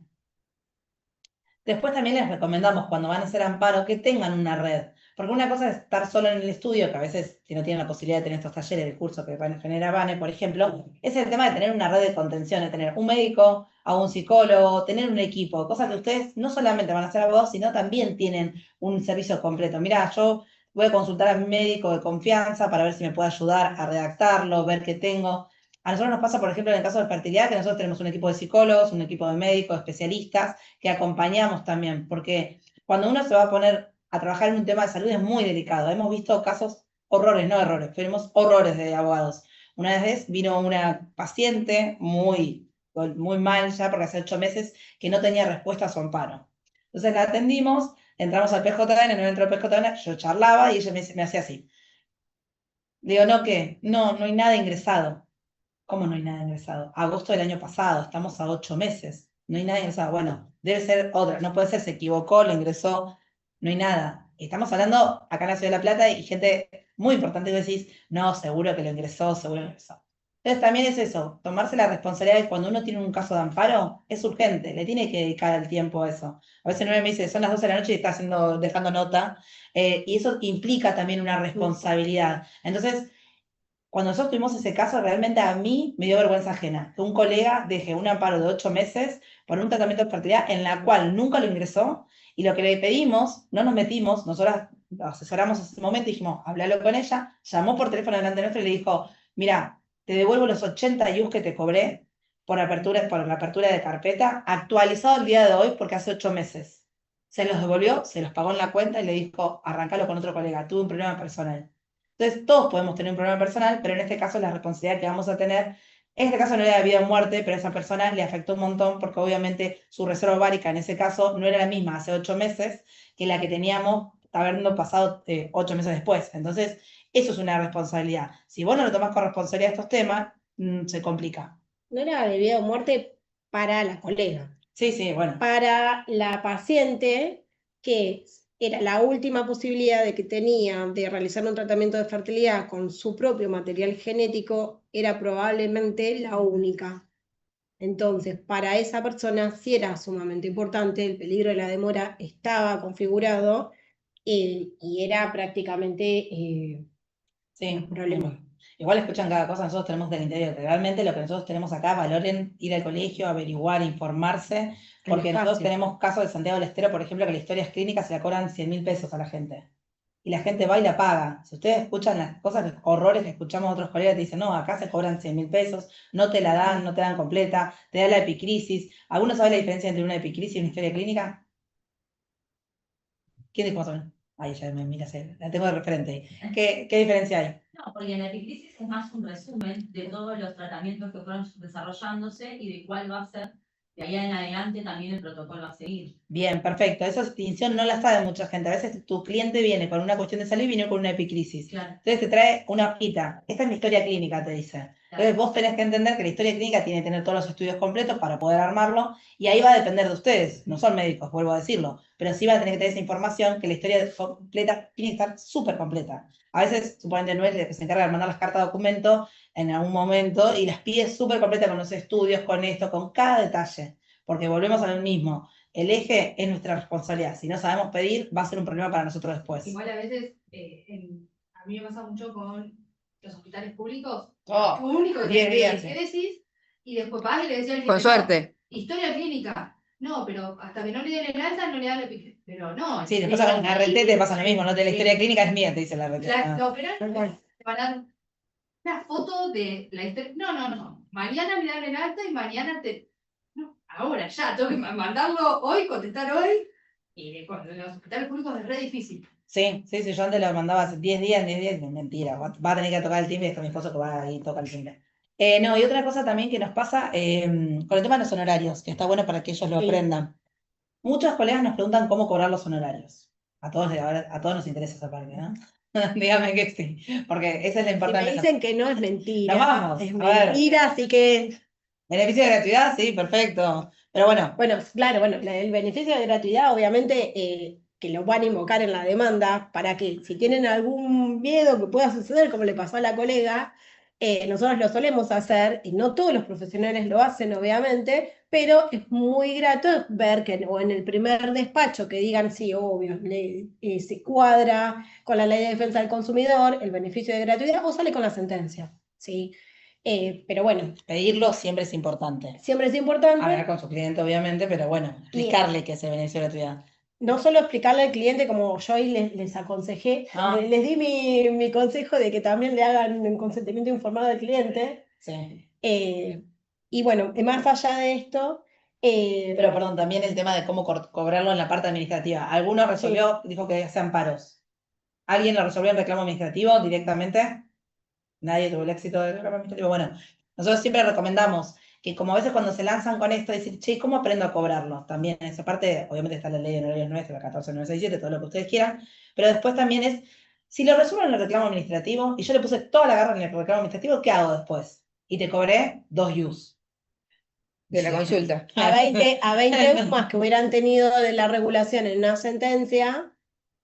[SPEAKER 5] Después también les recomendamos cuando van a hacer amparo que tengan una red, porque una cosa es estar solo en el estudio, que a veces si no tienen la posibilidad de tener estos talleres, el curso que genera Vane, por ejemplo, es el tema de tener una red de contención, de tener un médico, a un psicólogo, tener un equipo, cosas que ustedes no solamente van a ser abogados, sino también tienen un servicio completo. Mirá, yo voy a consultar a mi médico de confianza para ver si me puede ayudar a redactarlo, ver qué tengo. A nosotros nos pasa, por ejemplo, en el caso de fertilidad, que nosotros tenemos un equipo de psicólogos, un equipo de médicos, especialistas, que acompañamos también, porque cuando uno se va a poner a trabajar en un tema de salud es muy delicado. Hemos visto casos, horrores, no errores, tenemos horrores de abogados. Una vez vino una paciente muy mal ya, porque hace 8 meses que no tenía respuesta a su amparo. Entonces la atendimos, entramos al PJN, no entró al PJN, yo charlaba y ella me hacía así. Digo, ¿no qué? No hay nada ingresado. ¿Cómo no hay nada ingresado? Agosto del año pasado, estamos a 8 meses. No hay nada ingresado. Bueno, debe ser otra, no puede ser, se equivocó, lo ingresó, no hay nada. Estamos hablando acá en la Ciudad de La Plata y gente muy importante que decís, no, seguro que lo ingresó, seguro que lo ingresó. Entonces también es eso, tomarse la responsabilidad de cuando uno tiene un caso de amparo, es urgente, le tiene que dedicar el tiempo a eso. A veces me dice, son las 12 de la noche y está dejando nota, y eso implica también una responsabilidad. Entonces, cuando nosotros tuvimos ese caso, realmente a mí me dio vergüenza ajena que un colega deje un amparo de 8 meses por un tratamiento de fertilidad en la cual nunca lo ingresó, y lo que le pedimos, no nos metimos, nosotras lo asesoramos en ese momento y dijimos, háblalo con ella, llamó por teléfono delante nuestro y le dijo, mira, te devuelvo los 80 IUs que te cobré por la apertura de carpeta, actualizado el día de hoy porque hace 8 meses. Se los devolvió, se los pagó en la cuenta y le dijo, arrancalo con otro colega, tuve un problema personal. Entonces, todos podemos tener un problema personal, pero en este caso la responsabilidad que vamos a tener, en este caso no era de vida o muerte, pero a esa persona le afectó un montón porque obviamente su reserva ovárica en ese caso no era la misma hace 8 meses que la que teníamos habiendo pasado 8 meses después. Entonces, eso es una responsabilidad. Si vos no lo tomás con responsabilidad estos temas, se complica.
[SPEAKER 2] No era de vida o muerte para la colega.
[SPEAKER 5] Sí, bueno.
[SPEAKER 2] Para la paciente, que era la última posibilidad de que tenía de realizar un tratamiento de fertilidad con su propio material genético, era probablemente la única. Entonces, para esa persona sí era sumamente importante, el peligro de la demora estaba configurado y era prácticamente un problema.
[SPEAKER 5] Igual escuchan cada cosa, nosotros tenemos del interior. Realmente lo que nosotros tenemos acá, valoren ir al colegio, averiguar, informarse, porque nosotros tenemos casos de Santiago del Estero, por ejemplo, que las historias clínicas se le cobran 100.000 pesos a la gente. Y la gente va y la paga. Si ustedes escuchan las cosas, los horrores que escuchamos a otros colegas, te dicen, no, acá se cobran 100.000 pesos, no te la dan, no te dan completa, te da la epicrisis. ¿Alguno sabe la diferencia entre una epicrisis y una historia clínica? ¿Quién dijo más o menos? Ahí ya me mira, la tengo de referente. ¿Qué diferencia hay?
[SPEAKER 7] No, porque la epicrisis es más un resumen de todos los tratamientos que fueron desarrollándose y de cuál va a ser de ahí en adelante también el protocolo a seguir.
[SPEAKER 5] Bien, perfecto. Esa distinción no la sabe mucha gente. A veces tu cliente viene con una cuestión de salud y viene con una epicrisis.
[SPEAKER 7] Claro.
[SPEAKER 5] Entonces te trae una hojita. Esta es mi historia clínica, te dice. Entonces vos tenés que entender que la historia clínica tiene que tener todos los estudios completos para poder armarlo, y ahí va a depender de ustedes. No son médicos, vuelvo a decirlo, pero sí va a tener que tener esa información, que la historia completa tiene que estar súper completa. A veces, suponete, no es el que se encarga de mandar las cartas de documento en algún momento y las pide súper completa con los estudios, con esto, con cada detalle, porque volvemos a lo mismo. El eje es nuestra responsabilidad. Si no sabemos pedir, va a ser un problema para nosotros después.
[SPEAKER 6] Igual a veces, a mí me pasa mucho con los hospitales públicos.
[SPEAKER 5] Oh,
[SPEAKER 6] Lo único que
[SPEAKER 5] bien,
[SPEAKER 6] tenés
[SPEAKER 5] bien.
[SPEAKER 6] ¿qué decís? Y después vas y le decís al
[SPEAKER 1] Con
[SPEAKER 6] cliente,
[SPEAKER 1] suerte.
[SPEAKER 6] historia clínica. No, pero hasta que no le den el alta no le dan la epicrisis. Pero no.
[SPEAKER 5] Sí, después en la RT te pasa lo mismo, ¿no? La historia clínica es mía, te dice la RT.
[SPEAKER 6] No, pero te van a dar una foto de la historia. No. Mañana me dan el alta y mañana te. No, ahora ya, tengo que mandarlo hoy, contestar hoy. Y con los hospitales públicos es re difícil.
[SPEAKER 5] Sí, yo antes lo mandaba hace 10 días, mentira, va a tener que tocar el timbre y está mi esposo que va ahí y toca el timbre. No, y otra cosa también que nos pasa con el tema de los honorarios, que está bueno para que ellos lo
[SPEAKER 2] Sí.
[SPEAKER 5] aprendan. Muchos colegas nos preguntan cómo cobrar los honorarios. A todos nos interesa esa parte, ¿no? Dígame que sí, porque esa es la
[SPEAKER 2] Si me
[SPEAKER 5] importante.
[SPEAKER 2] dicen que no es mentira,
[SPEAKER 5] Nos vamos,
[SPEAKER 2] es
[SPEAKER 5] a ver.
[SPEAKER 2] mentira, así que,
[SPEAKER 5] Beneficio de gratuidad, sí, perfecto. Pero bueno,
[SPEAKER 2] bueno, claro, bueno, el beneficio de gratuidad, obviamente, que lo van a invocar en la demanda para que si tienen algún miedo que pueda suceder, como le pasó a la colega, nosotros lo solemos hacer, y no todos los profesionales lo hacen, obviamente, pero es muy grato ver que o en el primer despacho que digan, sí, obvio, se cuadra con la ley de defensa del consumidor, el beneficio de gratuidad, o sale con la sentencia, ¿sí? Pero bueno,
[SPEAKER 5] pedirlo siempre es importante.
[SPEAKER 2] siempre es importante.
[SPEAKER 5] Hablar con su cliente, obviamente, pero bueno, explicarle qué es el beneficio de gratuidad.
[SPEAKER 2] No solo explicarle al cliente como yo hoy les aconsejé,
[SPEAKER 5] Ah.
[SPEAKER 2] les di mi consejo de que también le hagan un consentimiento informado al cliente.
[SPEAKER 5] Sí.
[SPEAKER 2] Y bueno, más allá de esto...
[SPEAKER 5] Pero perdón, también el tema de cómo cobrarlo en la parte administrativa. ¿Alguno resolvió, dijo que hace amparos? ¿Alguien lo resolvió en reclamo administrativo directamente? Nadie tuvo el éxito del reclamo administrativo. Bueno, nosotros siempre recomendamos que como a veces cuando se lanzan con esto, decir, che, ¿cómo aprendo a cobrarlo? También en esa parte, obviamente está la ley de honorarios nuestra, la 14967, todo lo que ustedes quieran, pero después también es, si lo resuelven en el reclamo administrativo, y yo le puse toda la garra en el reclamo administrativo, ¿qué hago después? Y te cobré 2 use.
[SPEAKER 1] De la consulta.
[SPEAKER 2] A 20 euros más que hubieran tenido de la regulación en una sentencia.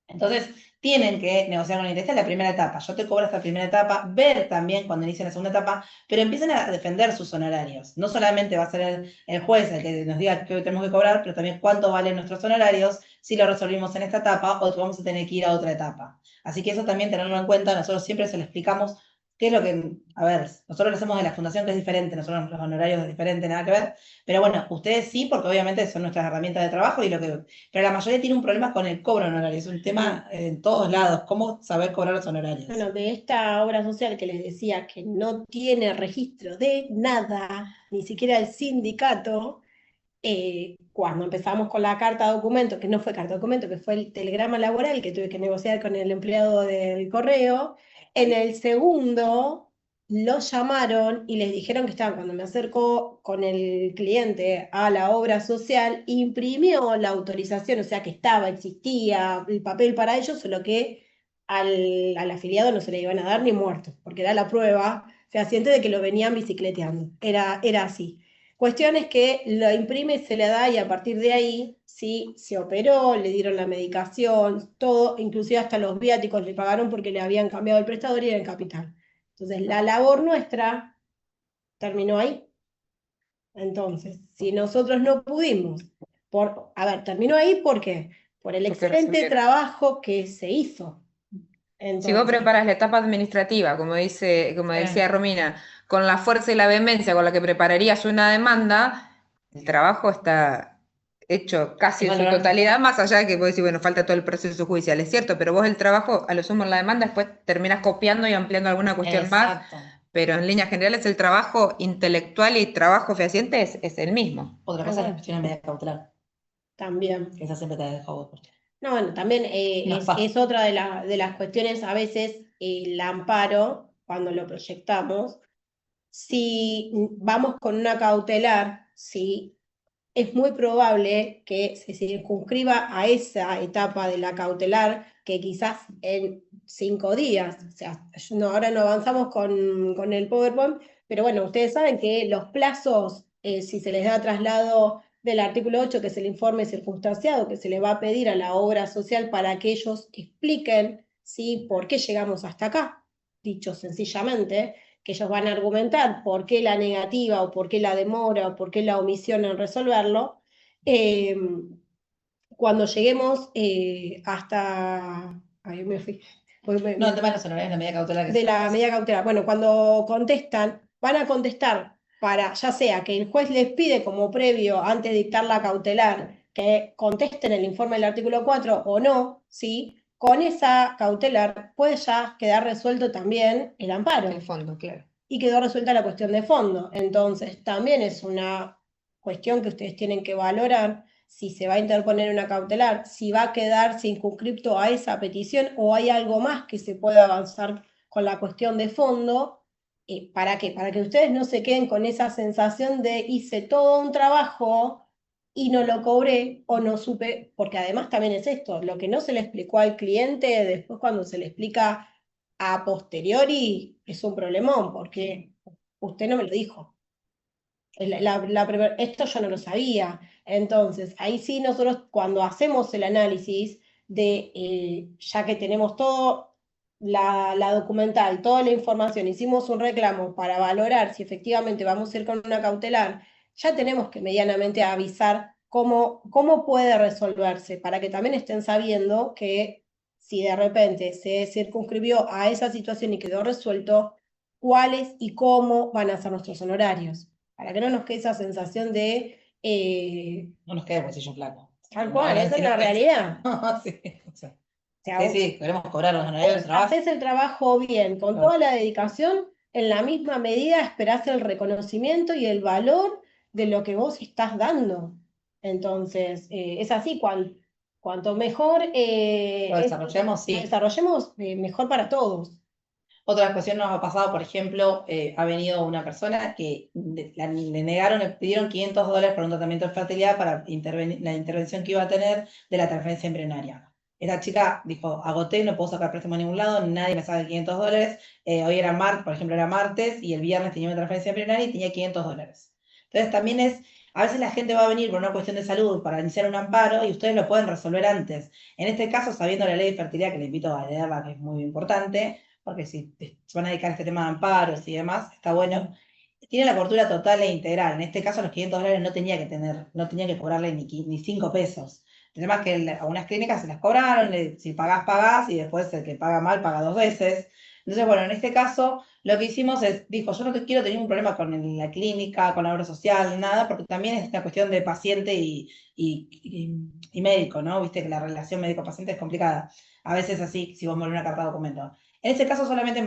[SPEAKER 5] Entonces, tienen que negociar con el esta es la primera etapa. Yo te cobro esta primera etapa, ver también cuando inicien la segunda etapa, pero empiecen a defender sus honorarios. No solamente va a ser el juez el que nos diga que tenemos que cobrar, pero también cuánto valen nuestros honorarios si lo resolvimos en esta etapa o vamos a tener que ir a otra etapa. Así que eso también tenerlo en cuenta. Nosotros siempre se lo explicamos qué es lo que, a ver, nosotros lo hacemos de la fundación que es diferente, nosotros los honorarios es diferente, nada que ver, pero bueno, ustedes sí, porque obviamente son nuestras herramientas de trabajo y lo que, pero la mayoría tiene un problema con el cobro honorario, es un tema en todos lados, cómo saber cobrar los honorarios.
[SPEAKER 2] Bueno, de esta obra social que les decía que no tiene registro de nada, ni siquiera el sindicato, cuando empezamos con la carta documento, que no fue carta documento, que fue el telegrama laboral que tuve que negociar con el empleado del correo, en el segundo lo llamaron y les dijeron que estaban, cuando me acercó con el cliente a la obra social, imprimió la autorización, o sea que estaba, existía el papel para ellos, solo que al afiliado no se le iban a dar ni muerto, porque era la prueba fehaciente de que lo venían bicicleteando, era así. Cuestión es que lo imprime, se le da y a partir de ahí, sí, se operó, le dieron la medicación, todo, inclusive hasta los viáticos le pagaron porque le habían cambiado el prestador y era en capital. Entonces, la labor nuestra terminó ahí. Entonces, si nosotros no pudimos, terminó ahí ¿por qué? Por el excelente trabajo que se hizo. Entonces,
[SPEAKER 1] si vos preparas la etapa administrativa, como decía Romina, con la fuerza y la vehemencia con la que prepararías una demanda, el trabajo está hecho casi en su totalidad, más allá de que vos decís, bueno, falta todo el proceso judicial, es cierto, pero vos el trabajo, a lo sumo en la demanda, después terminas copiando y ampliando alguna cuestión más, pero en líneas generales el trabajo intelectual y trabajo fehaciente es el mismo.
[SPEAKER 5] Otra cosa es la cuestión de medida cautelar.
[SPEAKER 2] También.
[SPEAKER 5] Esa siempre te dejo vos.
[SPEAKER 2] No, bueno, también es otra de las cuestiones, a veces el amparo, cuando lo proyectamos, si vamos con una cautelar, sí, es muy probable que se circunscriba a esa etapa de la cautelar, que quizás en 5 días, o sea, ahora no avanzamos con el PowerPoint, pero bueno, ustedes saben que los plazos, si se les da traslado del artículo 8, que es el informe circunstanciado, que se le va a pedir a la obra social para que ellos expliquen, ¿sí?, por qué llegamos hasta acá, dicho sencillamente, que ellos van a argumentar por qué la negativa, o por qué la demora, o por qué la omisión en resolverlo. Cuando lleguemos hasta... Ahí me fui.
[SPEAKER 5] No, el tema de los honorarios, la medida cautelar.
[SPEAKER 2] De la medida cautelar. Bueno, cuando contestan, van a contestar para, ya sea que el juez les pide como previo, antes de dictar la cautelar, que contesten el informe del artículo 4 o no, ¿sí? Con esa cautelar puede ya quedar resuelto también el amparo.
[SPEAKER 1] El fondo, claro.
[SPEAKER 2] Y quedó resuelta la cuestión de fondo. Entonces, también es una cuestión que ustedes tienen que valorar si se va a interponer una cautelar, si va a quedar circunscripto a esa petición o hay algo más que se pueda avanzar con la cuestión de fondo. ¿Para qué? Para que ustedes no se queden con esa sensación de hice todo un trabajo y no lo cobré o no supe, porque además también es esto, lo que no se le explicó al cliente, después cuando se le explica a posteriori, es un problemón, porque usted no me lo dijo. Esto yo no lo sabía. Entonces, ahí sí nosotros cuando hacemos el análisis de, ya que tenemos todo la documental, toda la información, hicimos un reclamo para valorar si efectivamente vamos a ir con una cautelar, ya tenemos que medianamente avisar cómo puede resolverse, para que también estén sabiendo que si de repente se circunscribió a esa situación y quedó resuelto, cuáles y cómo van a ser nuestros honorarios, para que no nos quede esa sensación de...
[SPEAKER 5] No nos quede bolsillo flaco.
[SPEAKER 2] tal cual, esa es la realidad.
[SPEAKER 5] Sí, o sea,
[SPEAKER 2] O sea,
[SPEAKER 5] sí, queremos cobrar los honorarios del trabajo.
[SPEAKER 2] haces el trabajo bien, con
[SPEAKER 5] Claro.
[SPEAKER 2] toda la dedicación, en la misma medida esperás el reconocimiento y el valor de lo que vos estás dando. Entonces, es así, cuanto mejor
[SPEAKER 5] Lo desarrollemos, sí.
[SPEAKER 2] lo desarrollemos, mejor para todos.
[SPEAKER 5] Otra cuestión nos ha pasado, por ejemplo, ha venido una persona que le negaron, le pidieron $500 por un tratamiento de fertilidad para la intervención que iba a tener de la transferencia embrionaria. Esta chica dijo, agoté, no puedo sacar préstamo a ningún lado, nadie me saca $500. Hoy era martes, por ejemplo, era martes, y el viernes tenía una transferencia embrionaria y tenía $500. Entonces también a veces la gente va a venir por una cuestión de salud para iniciar un amparo y ustedes lo pueden resolver antes. En este caso, sabiendo la ley de fertilidad, que les invito a leerla, que es muy importante, porque si se van a dedicar a este tema de amparos y demás, está bueno. Tiene la cobertura total e integral. En este caso, los $500 no tenía que cobrarle ni 5 pesos. El tema es que algunas clínicas se las cobraron, si pagás, pagás, y después el que paga mal paga 2 veces. Entonces, bueno, en este caso, lo que hicimos dijo, yo no quiero tener un problema con la clínica, con la obra social, nada, porque también es una cuestión de paciente y médico, ¿no? Viste que la relación médico-paciente es complicada. A veces así, si vos mandás una carta de documento. En este caso solamente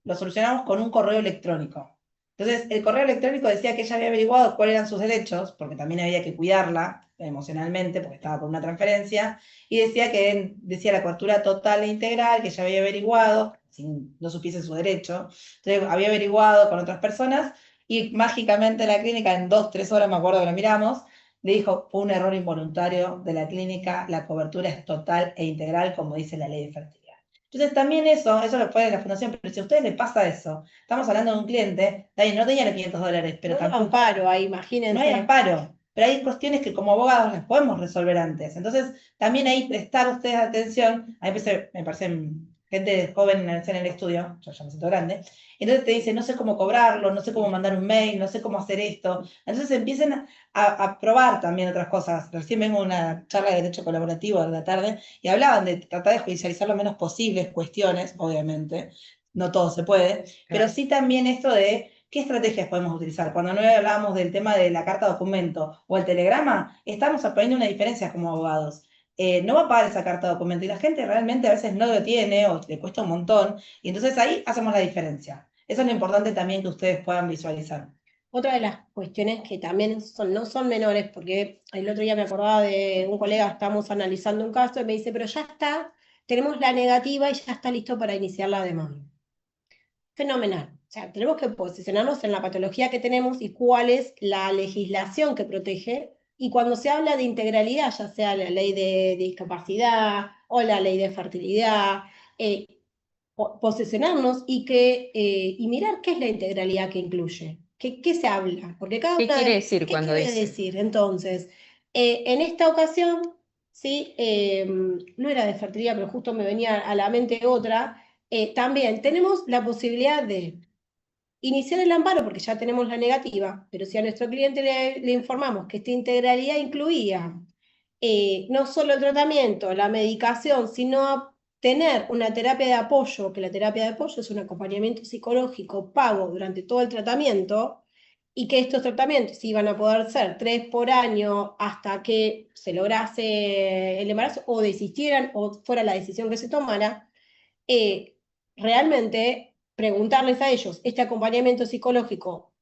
[SPEAKER 5] lo solucionamos con un correo electrónico. Entonces, el correo electrónico decía que ella había averiguado cuáles eran sus derechos, porque también había que cuidarla emocionalmente, porque estaba por una transferencia, y decía la cobertura total e integral, que ella había averiguado, sin no supiese su derecho. Entonces, había averiguado con otras personas, y mágicamente la clínica, en 2-3 horas, me acuerdo que lo miramos, le dijo, fue un error involuntario de la clínica, la cobertura es total e integral, como dice la ley de fertilidad. Entonces también eso lo fue de la fundación, pero si a ustedes les pasa eso, estamos hablando de un cliente, no tenía los $500, pero
[SPEAKER 2] no hay
[SPEAKER 5] tampoco
[SPEAKER 2] amparo ahí, imagínense.
[SPEAKER 5] no hay amparo, pero hay cuestiones que como abogados las podemos resolver antes. Entonces también ahí prestar ustedes atención, a mí me parece gente joven en el estudio, yo ya me siento grande, entonces te dice, no sé cómo cobrarlo, no sé cómo mandar un mail, no sé cómo hacer esto. Entonces empiecen a probar también otras cosas. Recién vengo a una charla de derecho colaborativo de la tarde y hablaban de tratar de judicializar lo menos posibles cuestiones, obviamente, no todo se puede, pero sí también esto de qué estrategias podemos utilizar. Cuando no hablábamos del tema de la carta documento o el telegrama, estamos poniendo una diferencia como abogados. No va a pagar esa carta de documento y la gente realmente a veces no lo tiene o le cuesta un montón y entonces ahí hacemos la diferencia. Eso es lo importante también que ustedes puedan visualizar.
[SPEAKER 2] Otra de las cuestiones que también no son menores, porque el otro día me acordaba de un colega, estamos analizando un caso y me dice, pero ya está, tenemos la negativa y ya está listo para iniciar la demanda. Fenomenal. O sea, tenemos que posicionarnos en la patología que tenemos y cuál es la legislación que protege. Y cuando se habla de integralidad, ya sea la ley de discapacidad o la ley de fertilidad, posicionarnos y mirar qué es la integralidad que incluye, qué se habla, porque cada
[SPEAKER 1] ¿Qué
[SPEAKER 2] una
[SPEAKER 1] quiere decir cuando
[SPEAKER 2] quiere
[SPEAKER 1] dice?
[SPEAKER 2] decir. Entonces, en esta ocasión, ¿sí? No era de fertilidad, pero justo me venía a la mente otra, también tenemos la posibilidad de iniciar el amparo porque ya tenemos la negativa, pero si a nuestro cliente le informamos que esta integralidad incluía no solo el tratamiento, la medicación, sino tener una terapia de apoyo, que la terapia de apoyo es un acompañamiento psicológico pago durante todo el tratamiento, y que estos tratamientos iban a poder ser 3 por año hasta que se lograse el embarazo o desistieran o fuera la decisión que se tomara, realmente preguntarles a ellos este acompañamiento psicológico,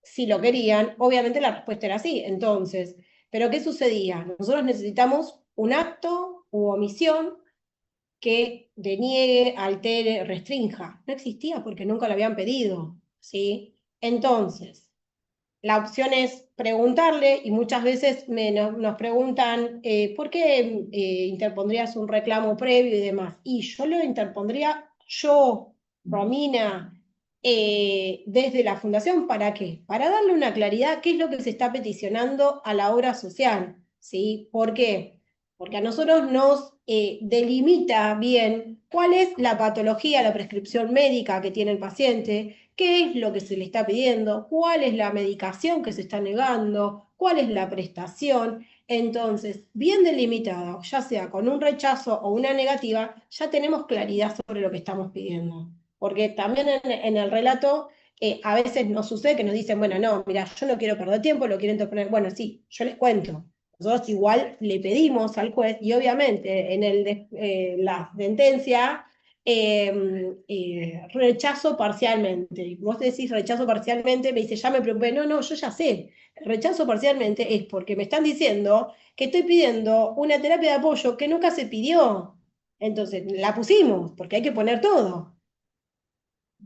[SPEAKER 2] si lo querían, obviamente la respuesta era sí. Entonces, Pero ¿qué sucedía? Nosotros necesitamos un acto u omisión que deniegue, altere, restrinja. No existía porque nunca lo habían pedido, ¿sí? Entonces, la opción es preguntarle, y muchas veces nos preguntan, ¿por qué interpondrías un reclamo previo y demás? Y yo lo interpondría yo, Romina, desde la fundación, ¿para qué? Para darle una claridad qué es lo que se está peticionando a la obra social, ¿sí? ¿Por qué? Porque a nosotros nos delimita bien cuál es la patología, la prescripción médica que tiene el paciente, qué es lo que se le está pidiendo, cuál es la medicación que se está negando, cuál es la prestación. Entonces, bien delimitado, ya sea con un rechazo o una negativa, ya tenemos claridad sobre lo que estamos pidiendo. Porque también en el relato a veces nos sucede que nos dicen, bueno, no, mira, yo no quiero perder tiempo, lo quiero interponer. Bueno, sí, yo les cuento. Nosotros igual le pedimos al juez y obviamente en la sentencia rechazo parcialmente. Y vos decís rechazo parcialmente, me dice, ya me preocupé. No, no, yo ya sé. Rechazo parcialmente es porque me están diciendo que estoy pidiendo una terapia de apoyo que nunca se pidió. Entonces, la pusimos, porque hay que poner todo.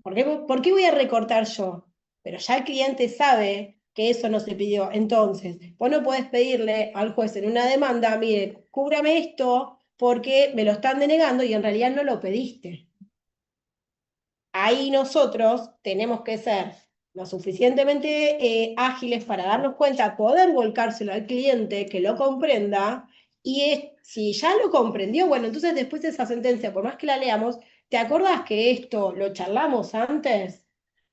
[SPEAKER 2] ¿Por qué voy a recortar yo? Pero ya el cliente sabe que eso no se pidió. Entonces, vos no podés pedirle al juez en una demanda, mire, cúbrame esto porque me lo están denegando y en realidad no lo pediste. Ahí nosotros tenemos que ser lo suficientemente ágiles para darnos cuenta, poder volcárselo al cliente, que lo comprenda, y si ya lo comprendió, bueno, entonces después de esa sentencia, por más que la leamos, ¿te acordás que esto lo charlamos antes?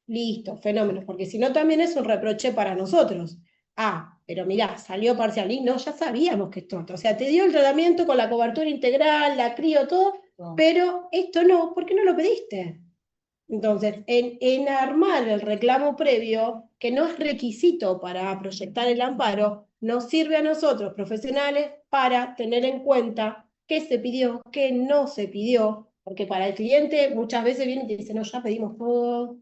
[SPEAKER 2] Listo, fenómeno, porque si no también es un reproche para nosotros. Ah, pero mirá, salió parcial, y no, ya sabíamos que esto, o sea, te dio el tratamiento con la cobertura integral, la crío, todo, pero esto no, ¿por qué no lo pediste? Entonces, en armar el reclamo previo, que no es requisito para proyectar el amparo, nos sirve a nosotros, profesionales, para tener en cuenta qué se pidió, qué no se pidió, porque para el cliente muchas veces viene y te dice, no, ya pedimos todo.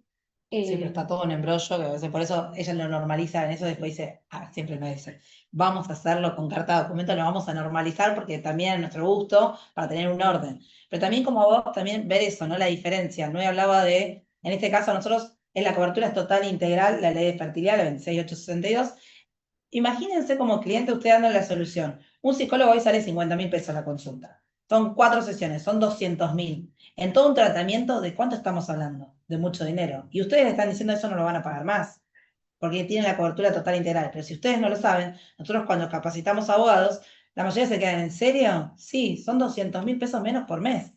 [SPEAKER 5] Sí, pero está todo un embrollo, que a veces por eso ella lo normaliza en eso, después dice, siempre me dice, vamos a hacerlo con carta de documento, lo vamos a normalizar porque también es nuestro gusto para tener un orden. Pero también como vos, también ver eso, ¿no? La diferencia. No hablaba de, en este caso nosotros, en la cobertura es total e integral, la ley de fertilidad, la 26862. Imagínense como cliente usted dando la solución. Un psicólogo hoy sale 50.000 pesos la consulta. Son 4 sesiones, son 200.000. En todo un tratamiento, ¿de cuánto estamos hablando? De mucho dinero. Y ustedes le están diciendo eso no lo van a pagar más, porque tienen la cobertura total integral. Pero si ustedes no lo saben, nosotros cuando capacitamos abogados, la mayoría se quedan, ¿en serio? Sí, son 200.000 pesos menos por mes.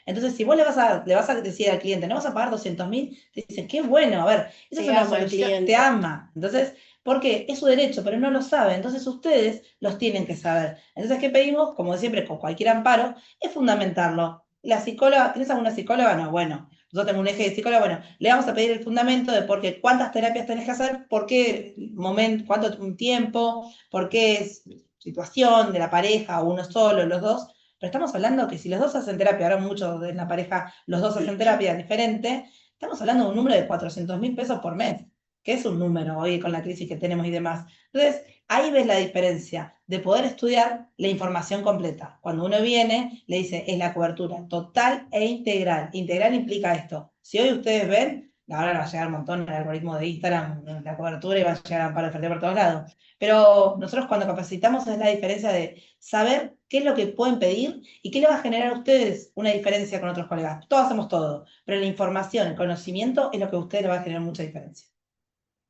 [SPEAKER 5] Entonces, si vos le vas a decir al cliente, no vas a pagar 200.000, te dicen, qué bueno, a ver, esa es una solución, te ama. Entonces, porque es su derecho, pero no lo sabe. Entonces, ustedes los tienen que saber. Entonces, ¿qué pedimos? Como siempre, con cualquier amparo, es fundamentarlo. La psicóloga, ¿tienes alguna psicóloga? No, bueno, yo tengo un eje de psicóloga, bueno, le vamos a pedir el fundamento de por qué, cuántas terapias tenés que hacer, por qué momento, cuánto tiempo, por qué situación de la pareja, o uno solo, los dos. Pero estamos hablando que si los dos hacen terapia, ahora muchos en la pareja, los dos hacen terapia diferente, estamos hablando de un número de 400.000 pesos por mes, que es un número hoy con la crisis que tenemos y demás. Entonces, ahí ves la diferencia de poder estudiar la información completa. Cuando uno viene, le dice, es la cobertura total e integral. Integral implica esto. Si hoy ustedes ven, ahora va a llegar un montón el algoritmo de Instagram, la cobertura, y va a llegar para el por todos lados. Pero nosotros cuando capacitamos es la diferencia de saber qué es lo que pueden pedir y qué le va a generar a ustedes una diferencia con otros colegas. Todos hacemos todo, pero la información, el conocimiento es lo que a ustedes les va a generar mucha diferencia.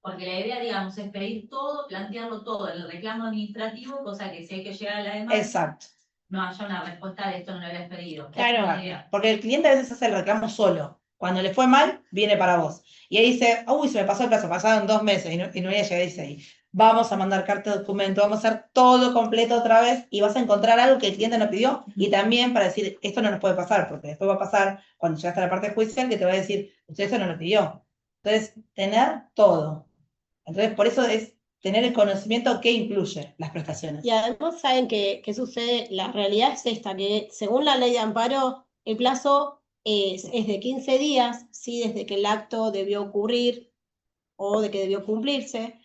[SPEAKER 7] Porque la idea, digamos, es pedir todo, plantearlo todo en el reclamo administrativo, cosa que si hay que llegar a la demanda,
[SPEAKER 5] Exacto.
[SPEAKER 7] no haya una respuesta de esto no lo habías pedido.
[SPEAKER 2] Claro,
[SPEAKER 5] porque el cliente a veces hace el reclamo solo. Cuando le fue mal, viene para vos. Y ahí dice, uy, se me pasó el plazo, pasaron 2 meses y no voy a llegar, dice ahí. Vamos a mandar carta de documento, vamos a hacer todo completo otra vez y vas a encontrar algo que el cliente no pidió. Y también para decir, esto no nos puede pasar, porque después va a pasar cuando llegaste a la parte judicial que te va a decir, usted eso no lo pidió. Entonces, tener todo. Entonces, por eso es tener el conocimiento que incluye las prestaciones.
[SPEAKER 2] y además saben qué sucede, la realidad es esta, que según la ley de amparo, el plazo es de 15 días, ¿sí? Desde que el acto debió ocurrir o de que debió cumplirse.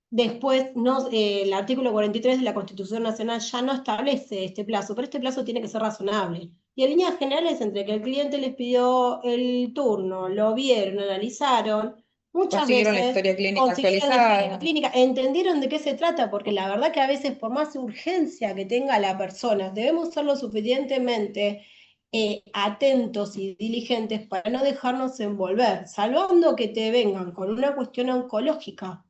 [SPEAKER 2] Después, el artículo 43 de la Constitución Nacional ya no establece este plazo, pero este plazo tiene que ser razonable. Y en líneas generales, entre que el cliente les pidió el turno, lo vieron, analizaron, muchas
[SPEAKER 1] Consiguieron la
[SPEAKER 2] veces
[SPEAKER 1] historia clínica
[SPEAKER 2] consiguieron la historia
[SPEAKER 1] actualizada.
[SPEAKER 2] clínica, entendieron de qué se trata, porque la verdad que a veces, por más urgencia que tenga la persona, debemos ser lo suficientemente atentos y diligentes para no dejarnos envolver, salvando que te vengan con una cuestión oncológica,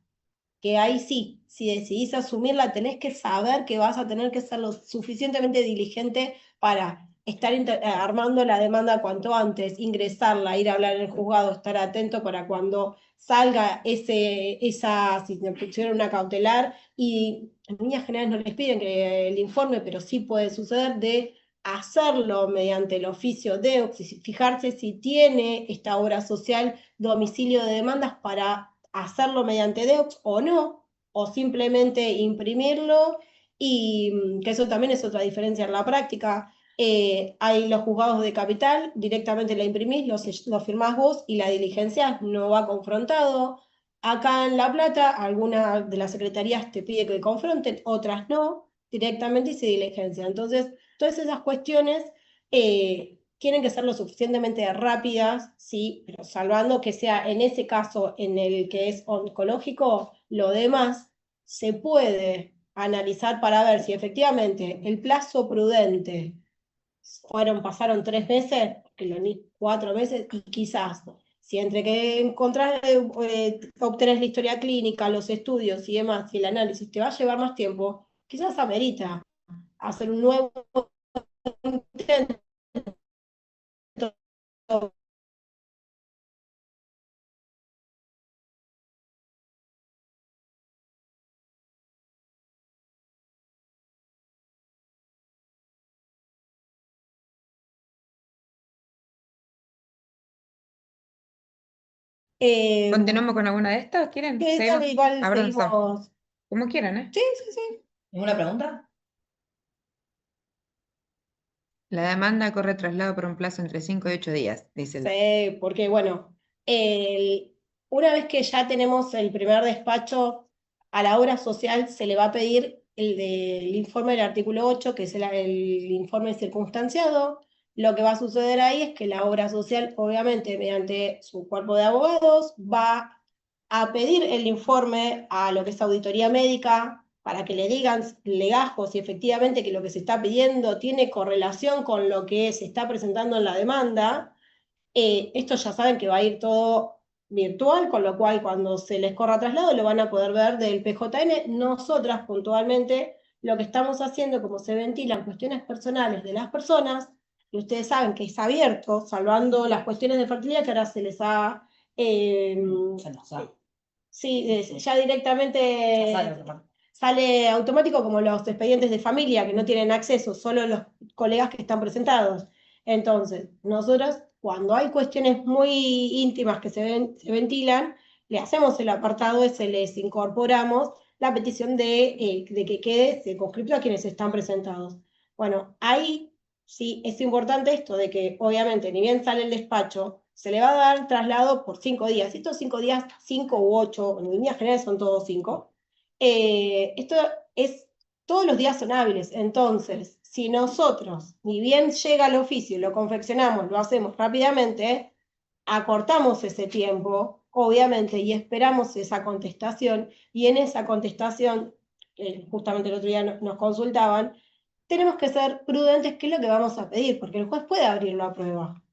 [SPEAKER 2] que ahí sí, si decidís asumirla, tenés que saber que vas a tener que ser lo suficientemente diligente para estar armando la demanda cuanto antes, ingresarla, ir a hablar en el juzgado, estar atento para cuando salga si te pusieron una cautelar, y en líneas generales no les piden que el informe, pero sí puede suceder de hacerlo mediante el oficio de fijarse si tiene esta obra social domicilio de demandas para hacerlo mediante DEOX o no, o simplemente imprimirlo, y que eso también es otra diferencia en la práctica. Hay los juzgados de capital, directamente la imprimís, lo firmás vos y la diligencia no va confrontado. Acá en La Plata, algunas de las secretarías te pide que confronten, otras no, directamente y se diligencia. Entonces, todas esas cuestiones tienen que ser lo suficientemente rápidas, sí, pero salvando que sea en ese caso en el que es oncológico, lo demás se puede analizar para ver si efectivamente el plazo prudente pasaron 3 meses, que lo ni 4 meses, y quizás si entre que encontrás, obtenés la historia clínica, los estudios y demás, y el análisis te va a llevar más tiempo, quizás amerita hacer un nuevo intento.
[SPEAKER 1] ¿Continuamos con alguna de estas? ¿Quieren?
[SPEAKER 2] Que
[SPEAKER 1] ¿Seguimos?
[SPEAKER 2] tal, igual
[SPEAKER 1] A ver dónde está.
[SPEAKER 2] seguimos.
[SPEAKER 1] Como quieran, ¿eh?
[SPEAKER 2] Sí, sí, sí.
[SPEAKER 5] ¿Ninguna pregunta?
[SPEAKER 1] La demanda corre traslado por un plazo entre 5 y 8 días, dice el...
[SPEAKER 2] Sí, porque bueno, una vez que ya tenemos el primer despacho, a la obra social se le va a pedir el informe del artículo 8, que es el informe circunstanciado. Lo que va a suceder ahí es que la obra social, obviamente, mediante su cuerpo de abogados, va a pedir el informe a lo que es auditoría médica para que le digan legajos si efectivamente que lo que se está pidiendo tiene correlación con lo que se está presentando en la demanda. Esto ya saben que va a ir todo virtual, con lo cual cuando se les corra traslado lo van a poder ver del PJN. Nosotras puntualmente lo que estamos haciendo, como se ventilan cuestiones personales de las personas, y ustedes saben que es abierto, salvando las cuestiones de fertilidad que ahora se les ha...
[SPEAKER 5] Se nos da.
[SPEAKER 2] sí, ya directamente sale automático, como los expedientes de familia que no tienen acceso, solo los colegas que están presentados. Entonces, nosotros, cuando hay cuestiones muy íntimas que se ventilan, le hacemos el apartado ese, les incorporamos la petición de que quede circunscripto a quienes están presentados. Bueno, ahí sí es importante esto de que, obviamente, ni bien sale el despacho, se le va a dar traslado por 5 días. Estos 5 días, 5 u 8, en líneas generales son todos 5. Esto es, todos los días son hábiles. Entonces, si nosotros, ni bien llega el oficio y lo confeccionamos, lo hacemos rápidamente, acortamos ese tiempo, obviamente, y esperamos esa contestación, y en esa contestación, justamente el otro día nos consultaban, tenemos que ser prudentes, qué es lo que vamos a pedir, porque el juez puede abrirlo a prueba.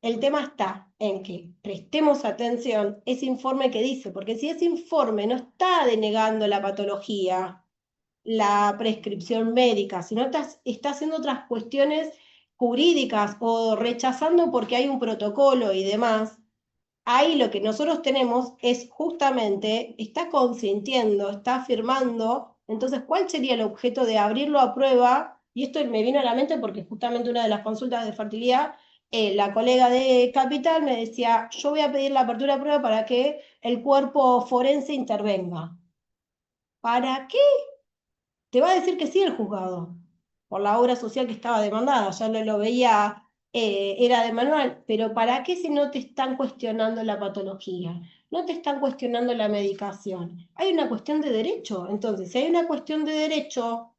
[SPEAKER 2] El tema está en que prestemos atención ese informe que dice, porque si ese informe no está denegando la patología, la prescripción médica, sino está haciendo otras cuestiones jurídicas o rechazando porque hay un protocolo y demás, ahí lo que nosotros tenemos es justamente, está consintiendo, está afirmando, entonces, ¿cuál sería el objeto de abrirlo a prueba? Y esto me vino a la mente porque justamente una de las consultas de fertilidad, la colega de Capital me decía, yo voy a pedir la apertura a prueba para que el cuerpo forense intervenga. ¿Para qué? Te va a decir que sí el juzgado, por la obra social que estaba demandada, ya lo veía era de manual, pero ¿para qué si no te están cuestionando la patología? No te están cuestionando la medicación. Hay una cuestión de derecho. Entonces, si hay una cuestión de derecho,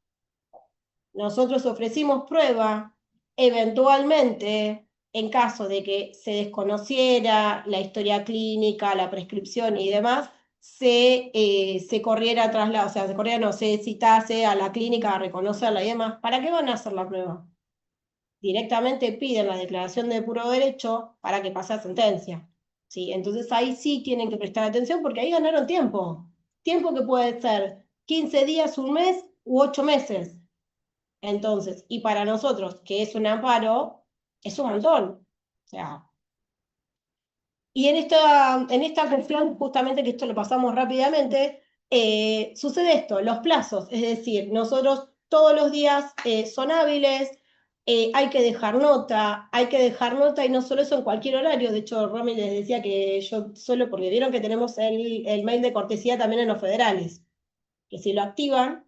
[SPEAKER 2] nosotros ofrecimos prueba, eventualmente, en caso de que se desconociera la historia clínica, la prescripción y demás, se corriera traslado, o sea, se corriera, no se citase a la clínica a reconocerla y demás. ¿Para qué van a hacer la prueba? Directamente piden la declaración de puro derecho para que pase a sentencia. ¿Sí? Entonces ahí sí tienen que prestar atención porque ahí ganaron tiempo. Tiempo que puede ser 15 días, un mes u 8 meses. Entonces, y para nosotros, que es un amparo, es un montón. O sea, y en esta cuestión, justamente que esto lo pasamos rápidamente, sucede esto, los plazos, es decir, nosotros todos los días son hábiles, hay que dejar nota y no solo eso en cualquier horario. De hecho, Romy les decía que yo solo, porque vieron que tenemos el mail de cortesía también en los federales, que si lo activan,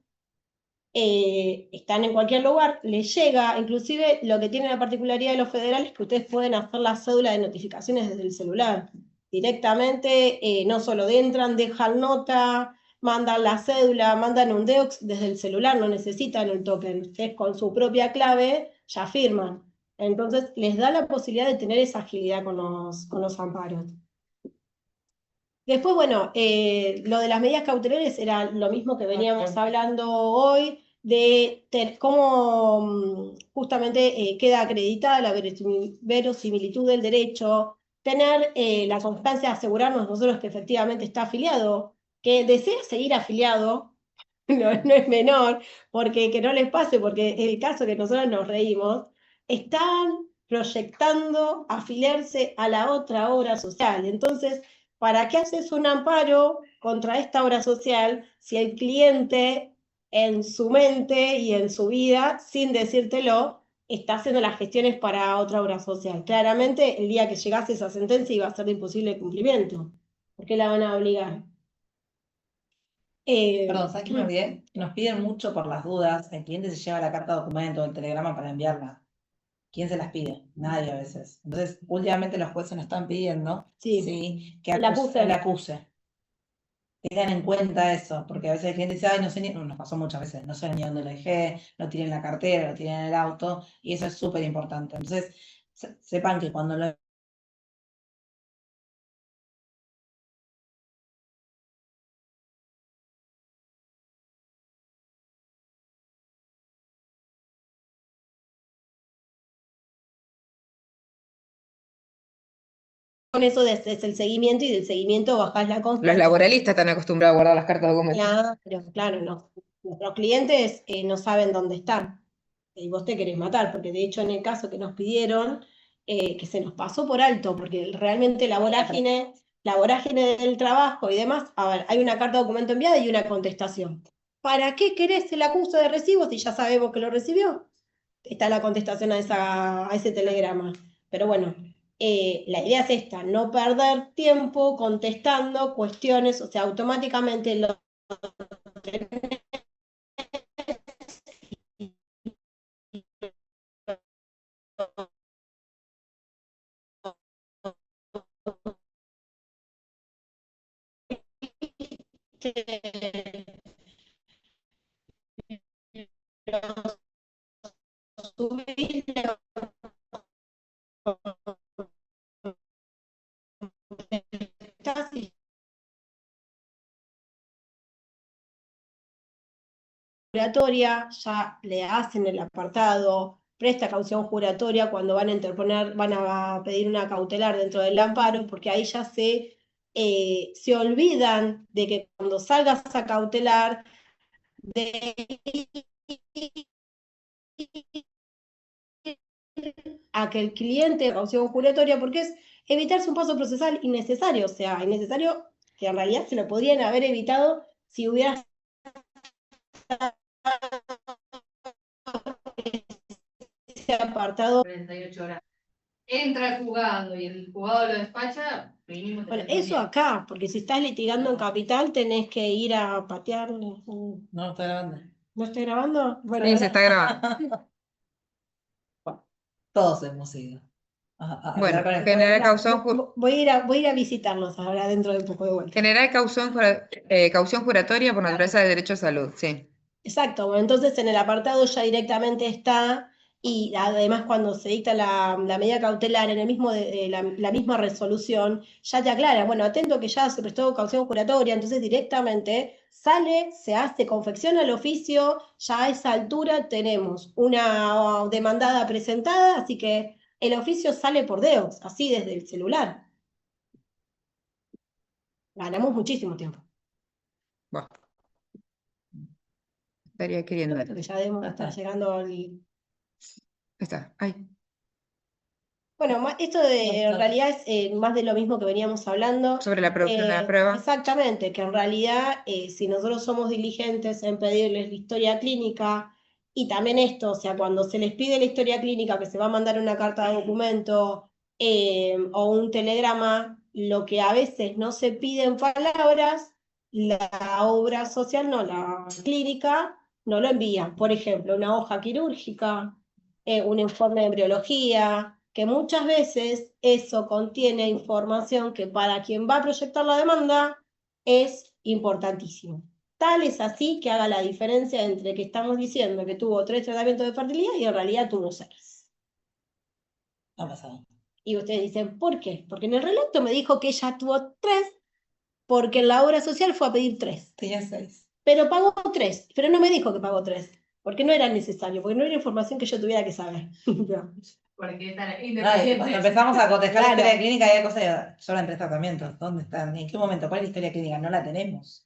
[SPEAKER 2] están en cualquier lugar, les llega, inclusive lo que tiene la particularidad de los federales es que ustedes pueden hacer la cédula de notificaciones desde el celular. Directamente, no solo entran, dejan nota, mandan la cédula, mandan un DEOX desde el celular, no necesitan el token. Ustedes con su propia clave ya firman. Entonces, les da la posibilidad de tener esa agilidad con los amparos. Después, bueno, lo de las medidas cautelares era lo mismo que veníamos hablando hoy, de cómo justamente queda acreditada la verosimilitud del derecho, tener la constancia de asegurarnos nosotros que efectivamente está afiliado, que desea seguir afiliado, no es menor, porque que no les pase, porque el caso que nosotros nos reímos, están proyectando afiliarse a la otra obra social. Entonces, ¿para qué haces un amparo contra esta obra social si el cliente en su mente y en su vida, sin decírtelo, está haciendo las gestiones para otra obra social? Claramente, el día que llegase esa sentencia iba a ser de imposible cumplimiento. ¿Por qué la van a obligar?
[SPEAKER 5] Perdón, ¿sabes qué me olvidé? Nos piden mucho por las dudas. El cliente se lleva la carta documento, el telegrama para enviarla. ¿Quién se las pide? Nadie a veces. Entonces, últimamente los jueces nos están pidiendo que
[SPEAKER 2] la acuse.
[SPEAKER 5] la acuse. Tengan en cuenta eso, porque a veces el cliente dice, ay, no sé ni, nos pasó muchas veces, no sé ni dónde lo dejé, lo tiré en la cartera, lo tiré en el auto, y eso es súper importante. Entonces, sepan que cuando lo
[SPEAKER 2] con eso es el seguimiento y del seguimiento bajás la constancia.
[SPEAKER 1] Los laboralistas están acostumbrados a guardar las cartas de documentos.
[SPEAKER 2] Claro, no. Nuestros clientes no saben dónde están. Y vos te querés matar, porque de hecho en el caso que nos pidieron, que se nos pasó por alto, porque realmente la vorágine del trabajo y demás, a ver, hay una carta de documento enviada y una contestación. ¿Para qué querés el acuse de recibo si ya sabemos que lo recibió? Está la contestación a ese telegrama. Pero bueno, la idea es esta, no perder tiempo contestando cuestiones, o sea, automáticamente lo juratoria, ya le hacen el apartado, presta caución juratoria cuando van a interponer, van a pedir una cautelar dentro del amparo, porque ahí ya se olvidan de que cuando salgas a cautelar, a que el cliente caución juratoria, porque es evitarse un paso procesal innecesario, o sea, innecesario que en realidad se lo podrían haber evitado si hubiera ese apartado.
[SPEAKER 6] 48 horas. Entra el juzgado y el juzgado lo despacha, mínimo
[SPEAKER 2] Bueno,
[SPEAKER 6] 3
[SPEAKER 2] eso
[SPEAKER 6] días.
[SPEAKER 2] acá, porque si estás litigando en capital tenés que ir a patear.
[SPEAKER 5] no está grabando.
[SPEAKER 2] ¿No estoy grabando? Bueno,
[SPEAKER 1] Sí, se está grabando.
[SPEAKER 5] Todos hemos ido.
[SPEAKER 1] Bueno,
[SPEAKER 5] Hablar con el-
[SPEAKER 1] General Caución,
[SPEAKER 2] Voy a ir a visitarlos ahora dentro de poco de vuelta.
[SPEAKER 1] General caución juratoria por naturaleza de derecho a salud, sí.
[SPEAKER 2] Exacto, bueno, entonces en el apartado ya directamente está, y además cuando se dicta la medida cautelar en el mismo la misma resolución, ya te aclara, bueno, atento que ya se prestó caución juratoria, entonces directamente sale, se hace, confecciona el oficio, ya a esa altura tenemos una demandada presentada, así que el oficio sale por dedos, así desde el celular. Ganamos muchísimo tiempo.
[SPEAKER 1] Bueno. Estaría queriendo ver.
[SPEAKER 2] Porque ya debemos estar llegando al...
[SPEAKER 1] Ahí está. Ay.
[SPEAKER 2] Bueno, esto en realidad es más de lo mismo que veníamos hablando.
[SPEAKER 1] Sobre la producción de la prueba.
[SPEAKER 2] Exactamente, que en realidad si nosotros somos diligentes en pedirles la historia clínica y también esto, o sea, cuando se les pide la historia clínica, que se va a mandar una carta de documento o un telegrama, lo que a veces no se pide en palabras, la obra social, no, la clínica, no lo envía. Por ejemplo, una hoja quirúrgica, un informe de embriología, que muchas veces eso contiene información que para quien va a proyectar la demanda es importantísimo. Tal es así que haga la diferencia entre que estamos diciendo que tuvo 3 tratamientos de fertilidad y en realidad tuvo 6.
[SPEAKER 5] Ha pasado.
[SPEAKER 2] Y ustedes dicen, ¿por qué? Porque en el relato me dijo que ella tuvo 3, porque en la obra social fue a pedir 3.
[SPEAKER 5] Tenía 6.
[SPEAKER 2] Pero pagó 3, pero no me dijo que pagó 3, porque no era necesario, porque no era información que yo tuviera que saber.
[SPEAKER 6] Porque están
[SPEAKER 5] Cuando empezamos a cotejar
[SPEAKER 2] Claro.
[SPEAKER 5] la historia clínica, hay cosas de solo en 3 tratamientos. ¿Dónde están? ¿En qué momento? ¿Cuál es la historia clínica? No la tenemos.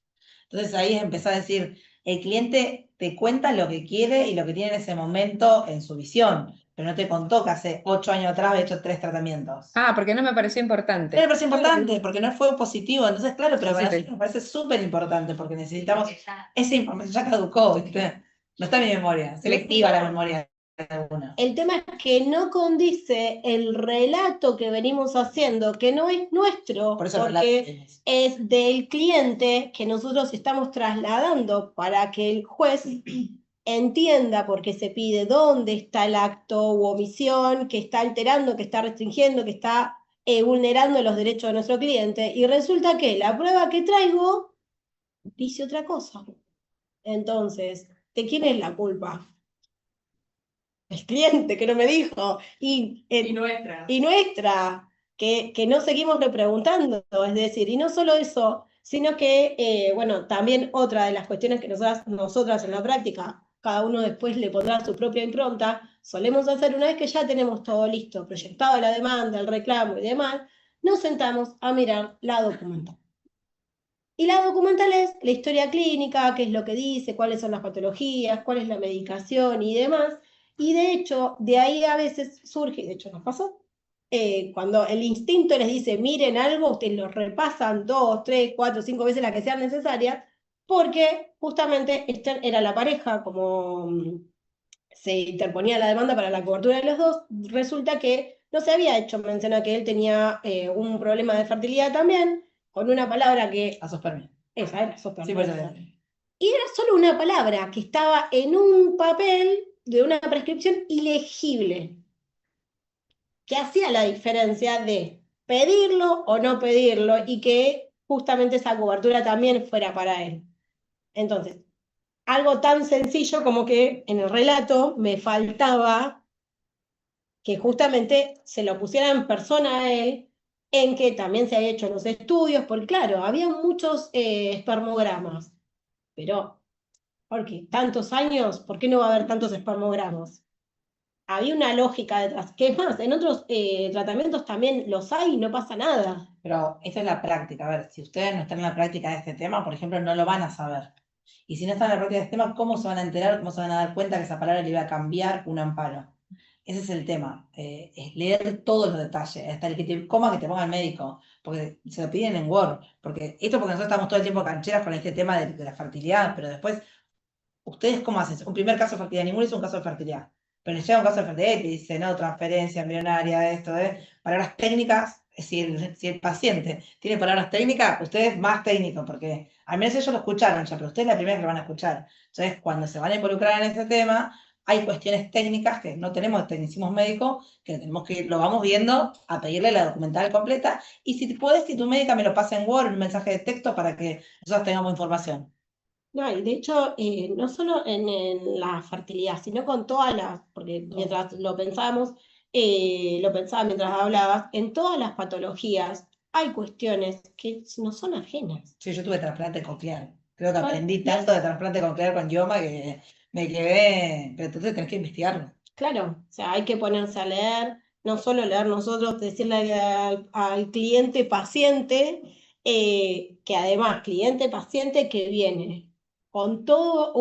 [SPEAKER 5] Entonces ahí empezó a decir, el cliente te cuenta lo que quiere y lo que tiene en ese momento en su visión, pero no te contó que hace 8 años atrás había hecho 3 tratamientos.
[SPEAKER 1] Ah, porque no me pareció importante.
[SPEAKER 5] Pero me parece importante, porque no fue positivo. Entonces, claro, pero
[SPEAKER 1] Sí,
[SPEAKER 5] para
[SPEAKER 1] sí.
[SPEAKER 5] nosotros nos parece súper importante, porque necesitamos esa información, ya caducó, ¿viste? No está en mi memoria, selectiva la memoria de uno.
[SPEAKER 2] El tema es que no condice el relato que venimos haciendo, que no es nuestro,
[SPEAKER 5] Por eso
[SPEAKER 2] porque es del cliente que nosotros estamos trasladando para que el juez entienda por qué se pide, dónde está el acto u omisión, que está alterando, que está restringiendo, que está vulnerando los derechos de nuestro cliente. Y resulta que la prueba que traigo dice otra cosa. Entonces, ¿de quién es la culpa? El cliente que no me dijo, y nuestra, que no seguimos repreguntando, es decir, y no solo eso, sino que, bueno, también otra de las cuestiones que nosotras en la práctica, cada uno después le pondrá su propia impronta, solemos hacer una vez que ya tenemos todo listo, proyectado la demanda, el reclamo y demás, nos sentamos a mirar la documental. Y la documental es la historia clínica, qué es lo que dice, cuáles son las patologías, cuál es la medicación y demás. Y de hecho, de ahí a veces surge, de hecho nos pasó, cuando el instinto les dice, miren algo, ustedes lo repasan 2, 3, 4, 5 veces las que sean necesarias, porque justamente esta era la pareja, como se interponía la demanda para la cobertura de los dos, resulta que no se había hecho mención a que él tenía un problema de fertilidad también, con una palabra que...
[SPEAKER 5] Asospermia.
[SPEAKER 2] Esa era asospermia.
[SPEAKER 5] Sí, por eso.
[SPEAKER 2] Y era solo una palabra que estaba en un papel de una prescripción ilegible, que hacía la diferencia de pedirlo o no pedirlo y que justamente esa cobertura también fuera para él. Entonces, algo tan sencillo como que en el relato me faltaba que justamente se lo pusiera en persona a él, en que también se había hecho los estudios, porque claro, había muchos espermogramas, pero ¿por qué? ¿Tantos años? ¿Por qué no va a haber tantos espermogramas? Había una lógica detrás. ¿Qué más? En otros tratamientos también los hay y no pasa nada.
[SPEAKER 5] Pero esta es la práctica. A ver, si ustedes no están en la práctica de este tema, por ejemplo, no lo van a saber. Y si no están en la práctica de este tema, ¿cómo se van a enterar? ¿Cómo se van a dar cuenta que esa palabra le iba a cambiar un amparo? Ese es el tema. Es leer todos los detalles, hasta el que te coma que te ponga el médico, porque se lo piden en Word. Porque esto porque nosotros estamos todo el tiempo cancheras con este tema de la fertilidad, pero después, ¿ustedes cómo hacen? Un primer caso de fertilidad, ninguno es un caso de fertilidad. Pero les llega un caso de fertilidad y te dice, no, transferencia embrionaria, esto, palabras técnicas. Si el paciente tiene palabras técnicas, ustedes más técnicos, porque al menos ellos lo escucharon ya, pero ustedes es la primera que lo van a escuchar. Entonces, cuando se van a involucrar en ese tema, hay cuestiones técnicas que no tenemos tecnicismos médicos, que tenemos que lo vamos viendo a pedirle la documental completa. Y si puedes, que tu médica me lo pase en Word, un mensaje de texto para que nosotros tengamos información.
[SPEAKER 2] No, y de hecho, no solo en la fertilidad, sino con todas las, porque mientras lo pensaba mientras hablabas, en todas las patologías hay cuestiones que no son ajenas.
[SPEAKER 5] Sí, yo tuve trasplante coclear. Creo que
[SPEAKER 2] Bueno,
[SPEAKER 5] aprendí tanto de trasplante coclear con Yoma que me quedé, pero entonces tenés que investigarlo.
[SPEAKER 2] Claro, o sea, hay que ponerse a leer, no solo leer nosotros, decirle al cliente paciente, que además cliente paciente que viene con todo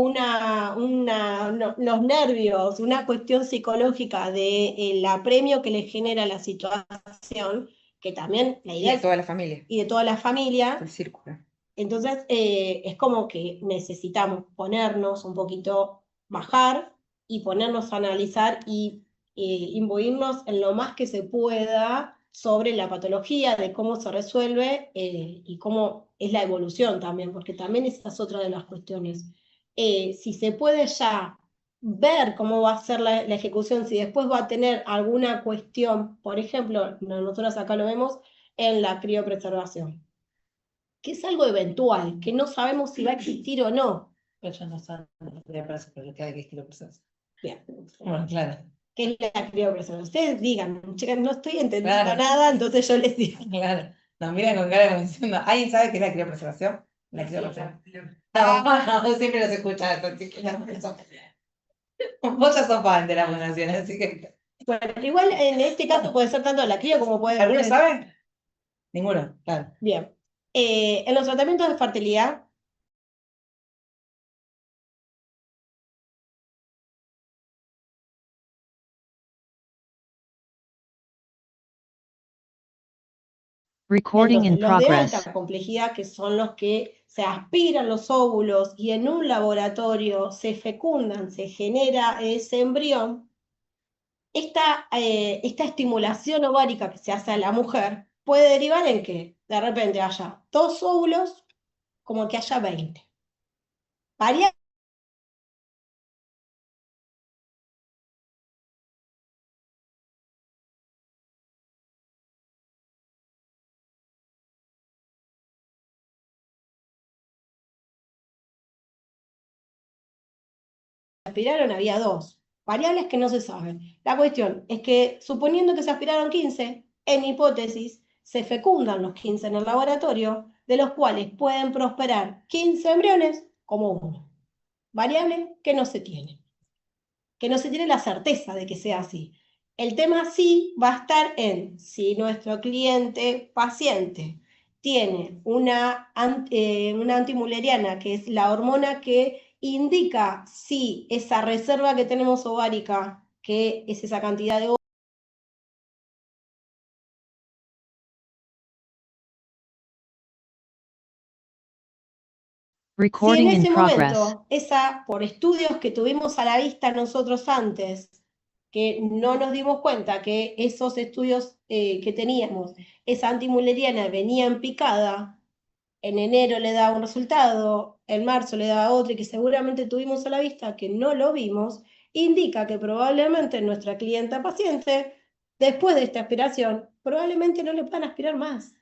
[SPEAKER 2] los nervios, una cuestión psicológica de el apremio que le genera la situación, que también la
[SPEAKER 1] Y
[SPEAKER 2] idea
[SPEAKER 1] de
[SPEAKER 2] es,
[SPEAKER 1] toda la familia,
[SPEAKER 2] y de toda la familia.
[SPEAKER 1] el círculo.
[SPEAKER 2] Entonces, es como que necesitamos ponernos un poquito, bajar y ponernos a analizar y imbuirnos en lo más que se pueda sobre la patología, de cómo se resuelve y cómo es la evolución también, porque también esa es otra de las cuestiones. Si se puede ya ver cómo va a ser la ejecución, si después va a tener alguna cuestión, por ejemplo, nosotros acá lo vemos en la criopreservación, que es algo eventual, que no sabemos si va a existir o no.
[SPEAKER 5] Pero yo no sé, no quería parece que hay que estilo proceso.
[SPEAKER 2] Bien.
[SPEAKER 5] Bueno, claro,
[SPEAKER 2] ¿Qué es la criopreservación? Ustedes digan, chicas, no estoy entendiendo
[SPEAKER 5] Claro.
[SPEAKER 2] nada, entonces yo les digo.
[SPEAKER 5] claro. Nos miran con cara como diciendo, ¿alguien sabe qué es la criopreservación? La criopreservación. No, siempre los escucha esto, chiquillos. Vos ya sos fan de la fundación, así que.
[SPEAKER 2] Bueno, igual en este caso puede ser tanto la cría como puede
[SPEAKER 5] ¿Alguno
[SPEAKER 2] ser.
[SPEAKER 5] sabe? Ninguno, claro.
[SPEAKER 2] Bien. En los tratamientos de fertilidad,
[SPEAKER 8] Recording in
[SPEAKER 2] entonces, los de
[SPEAKER 8] progress.
[SPEAKER 2] alta complejidad, que son los que se aspiran los óvulos y en un laboratorio se fecundan, se genera ese embrión, esta estimulación ovárica que se hace a la mujer puede derivar en que de repente haya 2 óvulos, como que haya 20. Varía. Aspiraron había 2. Variables que no se saben. La cuestión es que, suponiendo que se aspiraron 15, en hipótesis, se fecundan los 15 en el laboratorio, de los cuales pueden prosperar 15 embriones como uno. Variable que no se tiene. Que no se tiene la certeza de que sea así. El tema sí va a estar en si nuestro cliente paciente tiene una antimuleriana, que es la hormona que indica si esa reserva que tenemos ovárica, que es esa cantidad de si en
[SPEAKER 8] Recording in
[SPEAKER 2] ese
[SPEAKER 8] progress.
[SPEAKER 2] momento, por estudios que tuvimos a la vista nosotros antes, que no nos dimos cuenta que esos estudios que teníamos, esa antimuleriana venía en picada, en enero le da un resultado, en marzo le da otro y que seguramente tuvimos a la vista que no lo vimos, indica que probablemente nuestra clienta paciente, después de esta aspiración, probablemente no le puedan aspirar más.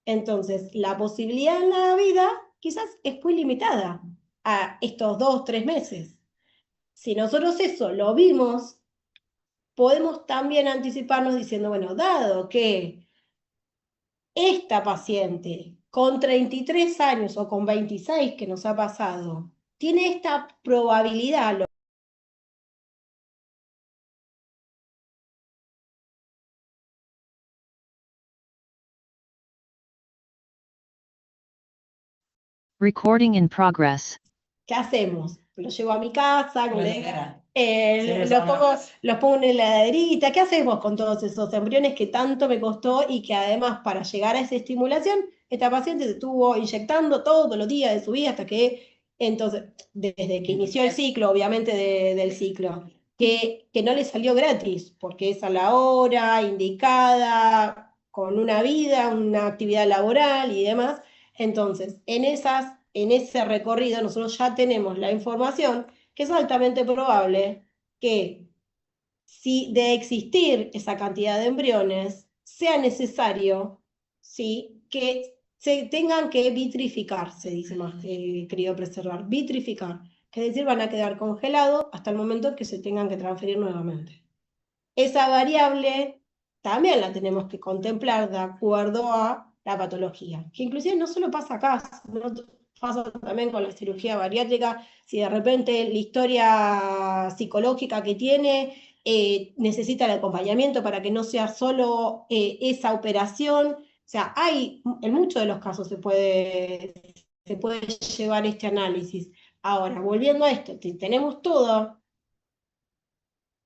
[SPEAKER 2] Entonces, la posibilidad en la vida quizás es muy limitada a estos 2, 3 meses. Si nosotros eso lo vimos, podemos también anticiparnos diciendo, bueno, dado que esta paciente con 33 años o con 26 que nos ha pasado, tiene esta probabilidad,
[SPEAKER 8] Recording in progress.
[SPEAKER 2] ¿qué hacemos? Lo llevo a mi casa,
[SPEAKER 5] Siempre
[SPEAKER 2] los pongo en la heladerita. ¿Qué hacemos con todos esos embriones que tanto me costó y que además para llegar a esa estimulación, esta paciente se estuvo inyectando todos los días de su vida hasta que, entonces, desde que inició el ciclo, obviamente del ciclo, que no le salió gratis, porque es a la hora indicada, con una vida, una actividad laboral y demás. Entonces, en ese recorrido nosotros ya tenemos la información que es altamente probable que si de existir esa cantidad de embriones, sea necesario, ¿sí?, que se tengan que vitrificar, se dice más querido preservar, vitrificar, que es decir, van a quedar congelados hasta el momento que se tengan que transferir nuevamente. Esa variable también la tenemos que contemplar de acuerdo a la patología, que inclusive no solo pasa acá, sino pasa también con la cirugía bariátrica, si de repente la historia psicológica que tiene necesita el acompañamiento para que no sea solo esa operación. O sea, en muchos de los casos se puede llevar este análisis. Ahora, volviendo a esto, si tenemos todo,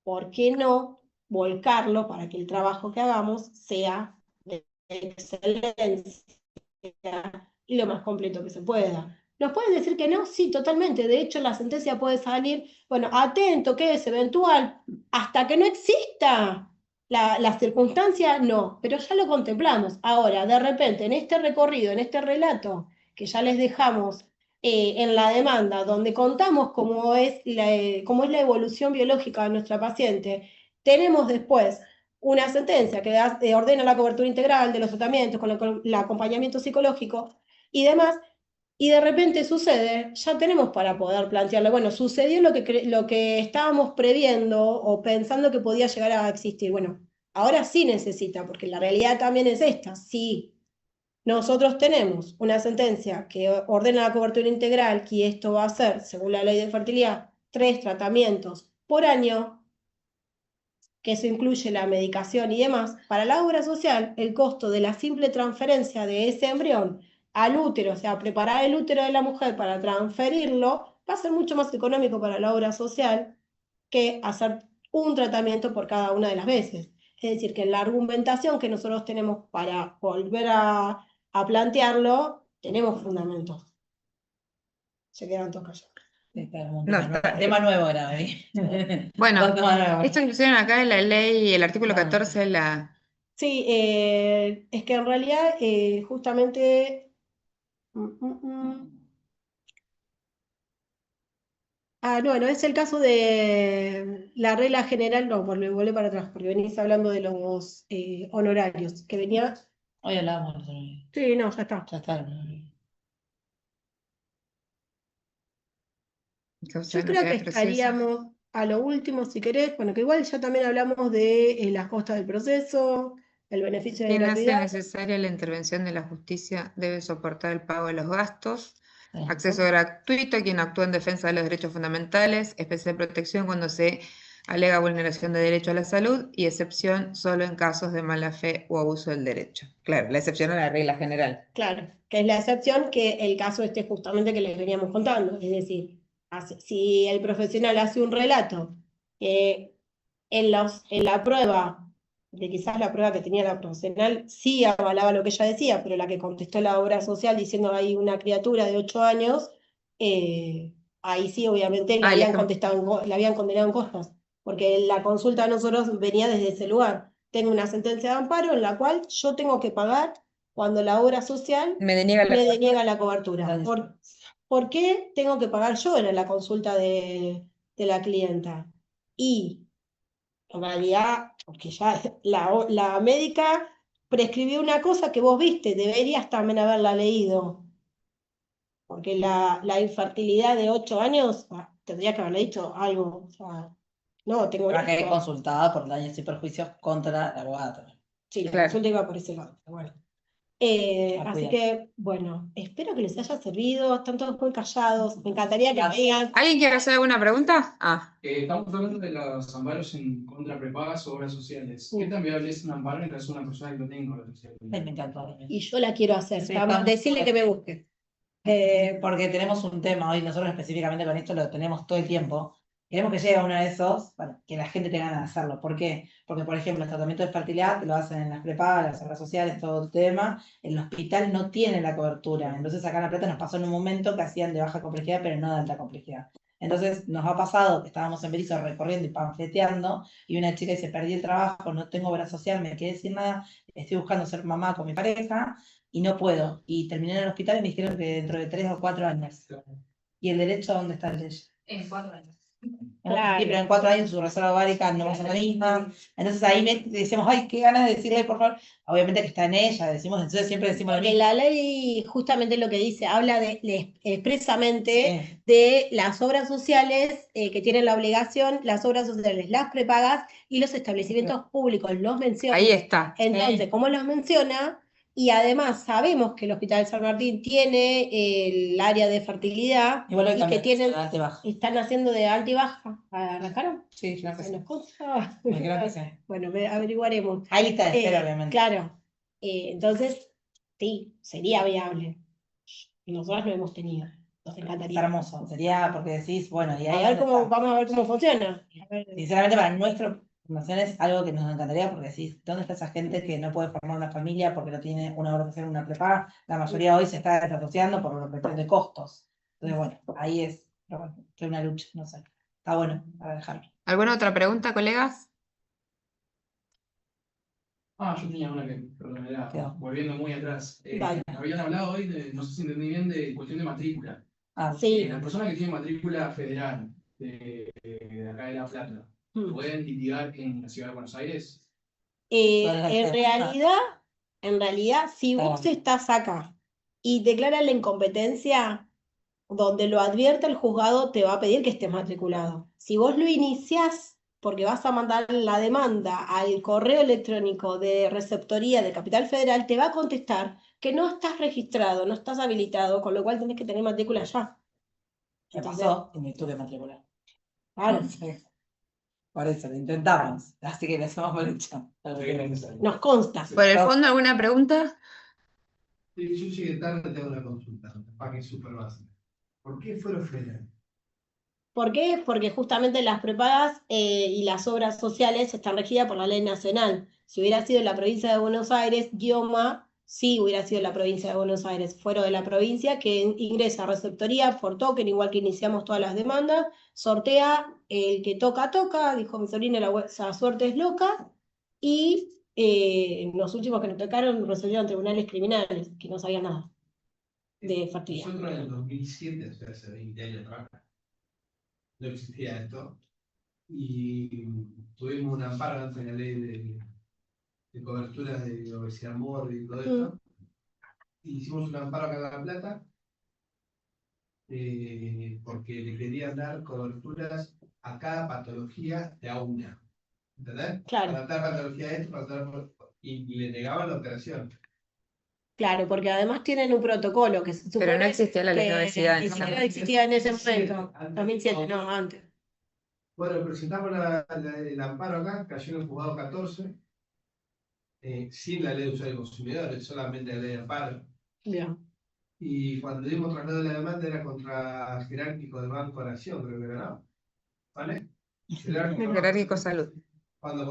[SPEAKER 2] ¿por qué no volcarlo para que el trabajo que hagamos sea de excelencia y lo más completo que se pueda? ¿Nos pueden decir que no? Sí, totalmente. De hecho, la sentencia puede salir, bueno, atento, que es eventual, hasta que no exista la circunstancia, no, pero ya lo contemplamos. Ahora, de repente, en este recorrido, en este relato que ya les dejamos en la demanda, donde contamos cómo es la evolución biológica de nuestra paciente, tenemos después una sentencia que ordena la cobertura integral de los tratamientos con el acompañamiento psicológico y demás, y de repente sucede, ya tenemos para poder plantearlo, bueno, sucedió lo que estábamos previendo o pensando que podía llegar a existir. Bueno, ahora sí necesita, porque la realidad también es esta, sí. Nosotros tenemos una sentencia que ordena la cobertura integral y esto va a ser, según la ley de fertilidad, 3 tratamientos por año, que eso incluye la medicación y demás. Para la obra social, el costo de la simple transferencia de ese embrión al útero, o sea, preparar el útero de la mujer para transferirlo, va a ser mucho más económico para la obra social que hacer un tratamiento por cada una de las veces. Es decir, que en la argumentación que nosotros tenemos para volver a plantearlo, tenemos fundamentos. Se quedan todos callados.
[SPEAKER 5] Tema nuevo era,
[SPEAKER 1] Bueno,
[SPEAKER 5] tema nuevo.
[SPEAKER 1] esto que pusieron acá en la ley, el artículo
[SPEAKER 5] Ah.
[SPEAKER 1] 14,
[SPEAKER 2] Sí, es que en realidad justamente... no, es el caso de la regla general, no, volvé para atrás, porque venís hablando de los honorarios, que venía...
[SPEAKER 5] Hoy hablábamos nosotros.
[SPEAKER 2] Sí, no, ya está.
[SPEAKER 5] Ya está.
[SPEAKER 2] Yo creo que estaríamos a lo último, si querés, bueno, que igual ya también hablamos de las costas del proceso, el beneficio de
[SPEAKER 1] Quien hace
[SPEAKER 2] gratuidad.
[SPEAKER 1] necesaria la intervención de la justicia debe soportar el pago de los gastos. Acceso gratuito a quien actúa en defensa de los derechos fundamentales, especial protección cuando se alega vulneración de derecho a la salud y excepción solo en casos de mala fe o abuso del derecho. Claro, la excepción a la regla general.
[SPEAKER 2] Claro, que es la excepción que el caso justamente que les veníamos contando. Es decir, si el profesional hace un relato que en la prueba, de quizás la prueba que tenía la profesional sí avalaba lo que ella decía, pero la que contestó la obra social diciendo hay una criatura de 8 años, ahí sí obviamente le habían condenado en costas, porque la consulta de nosotros venía desde ese lugar. Tengo una sentencia de amparo en la cual yo tengo que pagar cuando la obra social
[SPEAKER 1] Me deniega
[SPEAKER 2] la cobertura. ¿Por qué tengo que pagar yo? Era la consulta de la clienta. Y en realidad, porque ya la médica prescribió una cosa que vos viste, deberías también haberla leído. Porque la infertilidad de 8 años, tendría que haberle dicho algo. O sea, no, tengo
[SPEAKER 5] Para que
[SPEAKER 2] esto.
[SPEAKER 5] consultada por daños y perjuicios contra la abogada también.
[SPEAKER 2] Sí, la
[SPEAKER 1] Claro.
[SPEAKER 2] consulta iba por ese lado, pero bueno. Así que, bueno, espero que les haya servido. Están todos muy callados. Me encantaría que me digan.
[SPEAKER 1] ¿Alguien quiere hacer alguna pregunta?
[SPEAKER 4] Estamos hablando de los amparos en contra prepagas o obras sociales. ¿Qué tan viable es un amparo en caso de una persona que no tenga obras sociales?
[SPEAKER 5] Ay, me encantó.
[SPEAKER 2] Y yo la quiero hacer.
[SPEAKER 5] Sí,
[SPEAKER 2] Decirle que me busque.
[SPEAKER 5] Porque tenemos un tema hoy, nosotros específicamente con esto lo tenemos todo el tiempo. Queremos que llegue a uno de esos, bueno, que la gente tenga ganas de hacerlo. ¿Por qué? Porque, por ejemplo, el tratamiento de fertilidad lo hacen en las prepagas, las obras sociales, todo el tema. El hospital no tiene la cobertura. Entonces, acá en La Plata nos pasó en un momento que hacían de baja complejidad, pero no de alta complejidad. Entonces, nos ha pasado que estábamos en Berizo recorriendo y panfleteando, y una chica dice, perdí el trabajo, no tengo obra social, me quedé sin nada, estoy buscando ser mamá con mi pareja, y no puedo. Y terminé en el hospital y me dijeron que dentro de 3 o 4 años. ¿Y el derecho dónde está el derecho?
[SPEAKER 6] En 4 años.
[SPEAKER 2] Claro.
[SPEAKER 5] Sí, pero en 4 años su reserva ovárica no va a ser la misma. Entonces ahí decimos, ay, qué ganas de decirle, por favor. Obviamente que está en ella, decimos, entonces siempre decimos lo
[SPEAKER 2] Porque
[SPEAKER 5] mismo.
[SPEAKER 2] la ley justamente lo que dice, habla expresamente
[SPEAKER 5] Sí.
[SPEAKER 2] de las obras sociales que tienen la obligación, las obras sociales, las prepagas y los establecimientos públicos, los menciona.
[SPEAKER 1] Ahí está.
[SPEAKER 2] Entonces, ¿cómo los menciona? Y además sabemos que el Hospital San Martín tiene el área de fertilidad
[SPEAKER 5] Igual lo
[SPEAKER 2] y que tienen,
[SPEAKER 5] de alta y baja.
[SPEAKER 2] están haciendo de alta y baja. ¿Arrancaron?
[SPEAKER 5] Sí, claro que sí.
[SPEAKER 2] Bueno, cosa.
[SPEAKER 5] Me creo que sí.
[SPEAKER 2] Bueno, averiguaremos.
[SPEAKER 5] Hay lista de espera, obviamente.
[SPEAKER 2] Claro. Entonces, sí, sería viable. Nosotros lo hemos tenido. Nos
[SPEAKER 5] Está
[SPEAKER 2] encantaría.
[SPEAKER 5] hermoso. Sería porque decís, bueno, y ahí
[SPEAKER 2] A ver
[SPEAKER 5] es donde
[SPEAKER 2] cómo,
[SPEAKER 5] está.
[SPEAKER 2] vamos a ver cómo funciona. A ver.
[SPEAKER 5] Sinceramente, para nuestra fundación es algo que nos encantaría porque decís, ¿dónde está esa gente que no puede formar una familia porque no tiene una obra social, una prepaga? La mayoría hoy se está desasociando por la cuestión de costos. Entonces, bueno, ahí es, pero bueno, es una lucha, no sé. Está bueno para dejarlo.
[SPEAKER 1] ¿Alguna otra pregunta, colegas?
[SPEAKER 4] Yo tenía una que, perdón, era
[SPEAKER 5] Quedó.
[SPEAKER 4] volviendo muy atrás.
[SPEAKER 2] Dale.
[SPEAKER 4] Habían hablado hoy de, no sé si entendí bien, de cuestión de matrícula.
[SPEAKER 2] Sí.
[SPEAKER 4] Las personas que tienen matrícula federal de acá de La Plata, ¿pueden litigar en la ciudad de Buenos Aires?
[SPEAKER 2] En realidad, si vos estás acá y declaras la incompetencia, donde lo advierte el juzgado, te va a pedir que estés matriculado. Si vos lo iniciás, porque vas a mandar la demanda al correo electrónico de receptoría de Capital Federal, te va a contestar que no estás registrado, no estás habilitado, con lo cual tenés que tener matrícula ya.
[SPEAKER 5] Me pasó y me tuve que matricular.
[SPEAKER 2] Claro.
[SPEAKER 5] Por eso, lo intentamos. Así que le hacemos por hecho.
[SPEAKER 2] Nos consta.
[SPEAKER 1] ¿Por el fondo alguna pregunta?
[SPEAKER 9] Sí, yo llegué tarde, tengo una consulta, para que es súper básica. ¿Por qué fueron federal?
[SPEAKER 2] ¿Por qué? Porque justamente las prepagas y las obras sociales están regidas por la ley nacional. Si hubiera sido la provincia de Buenos Aires, Guioma, sí hubiera sido la provincia de Buenos Aires. Fueron de la provincia que ingresa a receptoría por token, igual que iniciamos todas las demandas, sortea el que toca, dijo mi sobrina, la suerte es loca, y los últimos que nos tocaron resolvieron tribunales criminales, que no sabían nada de fertilidad.
[SPEAKER 9] Nosotros en el 2007, o sea, hace 20 años atrás, no existía esto, y tuvimos un amparo ante la ley de cobertura de obesidad mórbida y todo esto. Hicimos un amparo acá en La Plata, porque le querían dar coberturas a cada patología de a una. ¿Entendés?
[SPEAKER 2] Claro.
[SPEAKER 9] Para dar patología de esto, y le negaban la operación.
[SPEAKER 2] Claro, porque además tienen un protocolo que se supone
[SPEAKER 1] Pero no existía la ley de obesidad.
[SPEAKER 2] ni siquiera existía en ese momento. 2007, no, antes.
[SPEAKER 9] Bueno, presentamos el amparo acá, cayó en el juzgado 14, sin la ley de usuario y consumidor, solamente la ley de amparo.
[SPEAKER 2] Bien.
[SPEAKER 9] Y cuando dimos traslado de la demanda era contra Jerárquico del Banco de Nación, creo que era, ¿no? ¿Vale?
[SPEAKER 1] Jerárquico Salud.
[SPEAKER 9] Cuando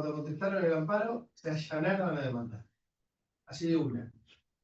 [SPEAKER 9] contestaron el amparo, se allanaron la demanda. Así de una.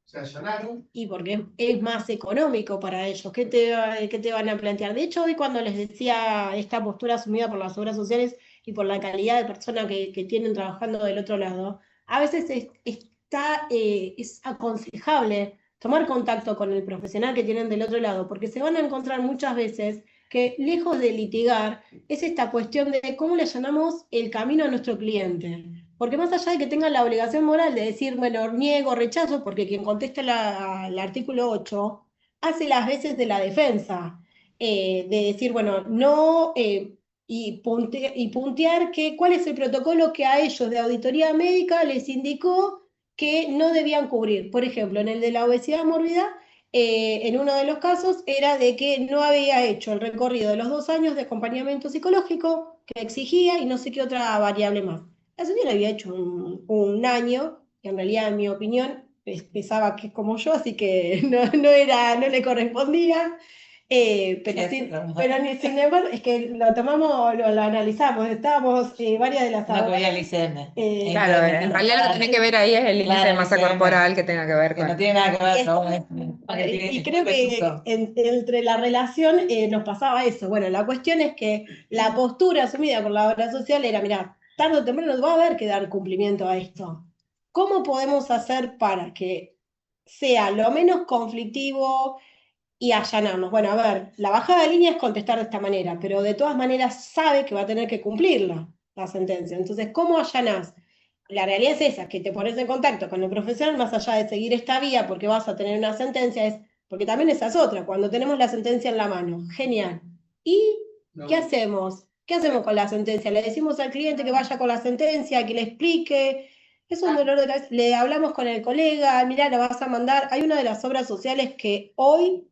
[SPEAKER 9] Se allanaron.
[SPEAKER 2] Y porque es más económico para ellos. ¿Qué te van a plantear? De hecho, hoy cuando les decía esta postura asumida por las obras sociales y por la calidad de persona que tienen trabajando del otro lado, a veces es aconsejable tomar contacto con el profesional que tienen del otro lado, porque se van a encontrar muchas veces que lejos de litigar, es esta cuestión de cómo le allanamos el camino a nuestro cliente. Porque más allá de que tengan la obligación moral de decir, bueno, niego, rechazo, porque quien contesta el artículo 8 hace las veces de la defensa, de decir, bueno, no, y puntear cuál es el protocolo que a ellos de auditoría médica les indicó que no debían cubrir. Por ejemplo, en el de la obesidad mórbida, en uno de los casos era de que no había hecho el recorrido de los 2 años de acompañamiento psicológico que exigía y no sé qué otra variable más. La señora había hecho un año, que en realidad, en mi opinión, pensaba que es como yo, así que no le correspondía. Pero sin embargo, es que lo tomamos, lo analizamos, estábamos varias de las
[SPEAKER 5] No que el ICM.
[SPEAKER 1] Claro, en realidad lo que tenés que ver ahí es el índice de masa corporal que tenga que ver
[SPEAKER 5] Que
[SPEAKER 1] con.
[SPEAKER 5] no tiene nada que ver, ¿no?
[SPEAKER 2] Y creo que entre la relación nos pasaba eso. Bueno, la cuestión es que la postura asumida por la obra social era, mirá, tarde o temprano va a haber que dar cumplimiento a esto. ¿Cómo podemos hacer para que sea lo menos conflictivo y allanarnos. Bueno, a ver, la bajada de línea es contestar de esta manera, pero de todas maneras sabe que va a tener que cumplirla, la sentencia. Entonces, ¿cómo allanás? La realidad es esa, que te pones en contacto con el profesional, más allá de seguir esta vía porque vas a tener una sentencia, es porque también esa es otra, cuando tenemos la sentencia en la mano. Genial. ¿Y
[SPEAKER 9] No,
[SPEAKER 2] qué hacemos? ¿Qué hacemos con la sentencia? ¿Le decimos al cliente que vaya con la sentencia, que le explique? Es un dolor de cabeza. Le hablamos con el colega, mirá, la vas a mandar. Hay una de las obras sociales que hoy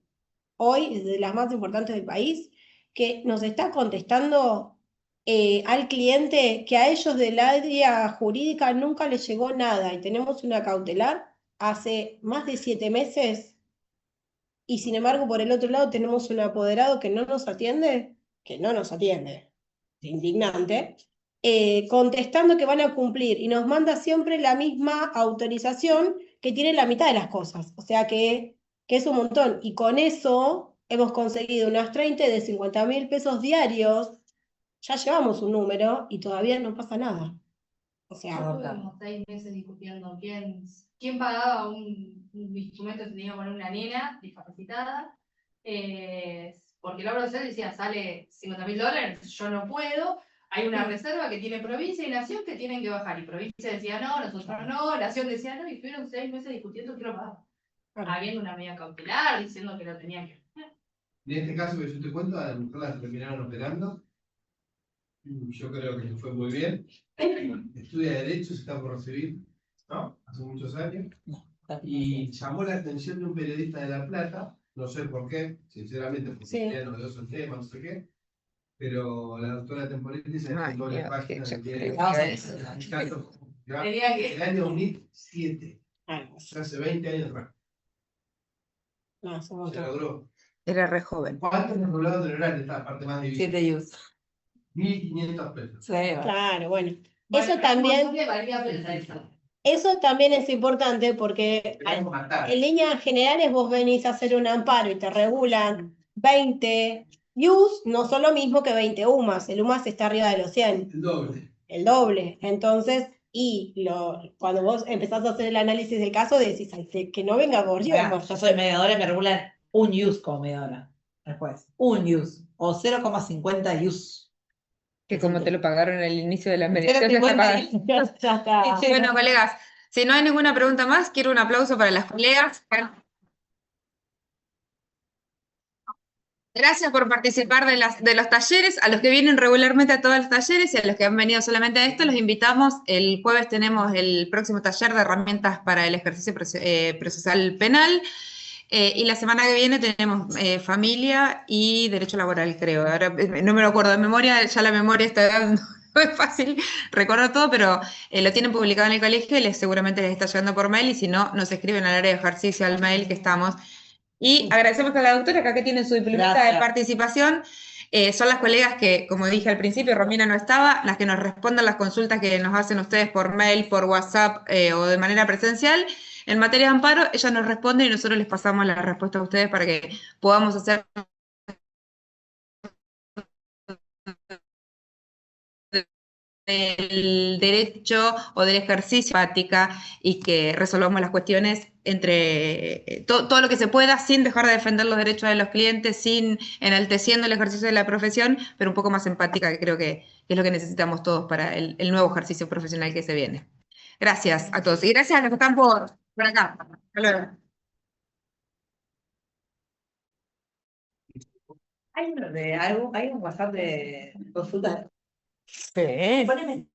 [SPEAKER 2] es de las más importantes del país, que nos está contestando al cliente que a ellos del área jurídica nunca les llegó nada y tenemos una cautelar hace más de 7 meses y sin embargo por el otro lado tenemos un apoderado que no nos atiende, indignante, contestando que van a cumplir y nos manda siempre la misma autorización que tiene la mitad de las cosas, o sea que es un montón. Y con eso hemos conseguido unas 30 de 50.000 pesos diarios, ya llevamos un número y todavía no pasa nada. O sea,
[SPEAKER 6] Yo estuve como 6 meses discutiendo quién pagaba un instrumento que tenía que poner una nena discapacitada, porque la obra social decía, sale $50.000, yo no puedo, hay una reserva que tiene provincia y nación que tienen que bajar, y provincia decía no, nosotros no, nación decía no, y estuvieron 6 meses discutiendo quién lo pagaba, habiendo una medida cautelar, diciendo que lo tenían que hacer.
[SPEAKER 9] En este caso que yo te cuento, a la mujer la terminaron operando. Yo creo que le fue muy bien. Estudia Derecho, se está por recibir, ¿no? Hace muchos años. Y llamó la atención de un periodista de La Plata, no sé por qué, sinceramente, porque tenía novedoso el tema, no sé qué. Pero la doctora Temporetti se dejó en la página del diario. El año 2007. Hace 20 años atrás. Se logró.
[SPEAKER 1] Era re joven.
[SPEAKER 9] ¿Cuánto hemos hablado del horario? Esta parte más difícil.
[SPEAKER 5] 7 use.
[SPEAKER 9] 1.500 pesos.
[SPEAKER 5] Sí, va.
[SPEAKER 2] claro, bueno. Eso también es importante porque en líneas generales vos venís a hacer un amparo y te regulan 20 IUS, no son lo mismo que 20 UMAS. El UMAS está arriba de los 100.
[SPEAKER 9] El doble.
[SPEAKER 2] El doble. Entonces, cuando vos empezás a hacer el análisis del caso, decís, "Ay, que no venga gobierno".
[SPEAKER 5] Yo soy mediadora y me regulan un use como mediadora. Después, un use o 0,50 use.
[SPEAKER 1] Que como te lo pagaron al inicio de la mediación, ya
[SPEAKER 5] 0,50
[SPEAKER 1] está pagado. Bueno, colegas, si no hay ninguna pregunta más, quiero un aplauso para las colegas. Gracias por participar de los talleres. A los que vienen regularmente a todos los talleres y a los que han venido solamente a esto, los invitamos. El jueves tenemos el próximo taller de herramientas para el ejercicio procesal penal. Y la semana que viene tenemos familia y derecho laboral, creo. Ahora no me lo acuerdo de memoria, ya la memoria está no es fácil recordar todo, pero lo tienen publicado en el colegio y seguramente les está llegando por mail, y si no, nos escriben al área de ejercicio, al mail que estamos. Y agradecemos a la doctora acá que tiene su diplomita de participación. Son las colegas que, como dije al principio, Romina no estaba, las que nos respondan las consultas que nos hacen ustedes por mail, por WhatsApp o de manera presencial. En materia de amparo, ellas nos responden y nosotros les pasamos la respuesta a ustedes para que podamos hacer del derecho o del ejercicio práctica y que resolvamos las cuestiones entre todo lo que se pueda sin dejar de defender los derechos de los clientes, sin enalteciendo el ejercicio de la profesión, pero un poco más empática, que creo que es lo que necesitamos todos para el nuevo ejercicio profesional que se viene. Gracias a todos y gracias a los que están por acá. Hasta luego.
[SPEAKER 5] Hay un WhatsApp de consultas.
[SPEAKER 1] Sí.
[SPEAKER 5] Poneme.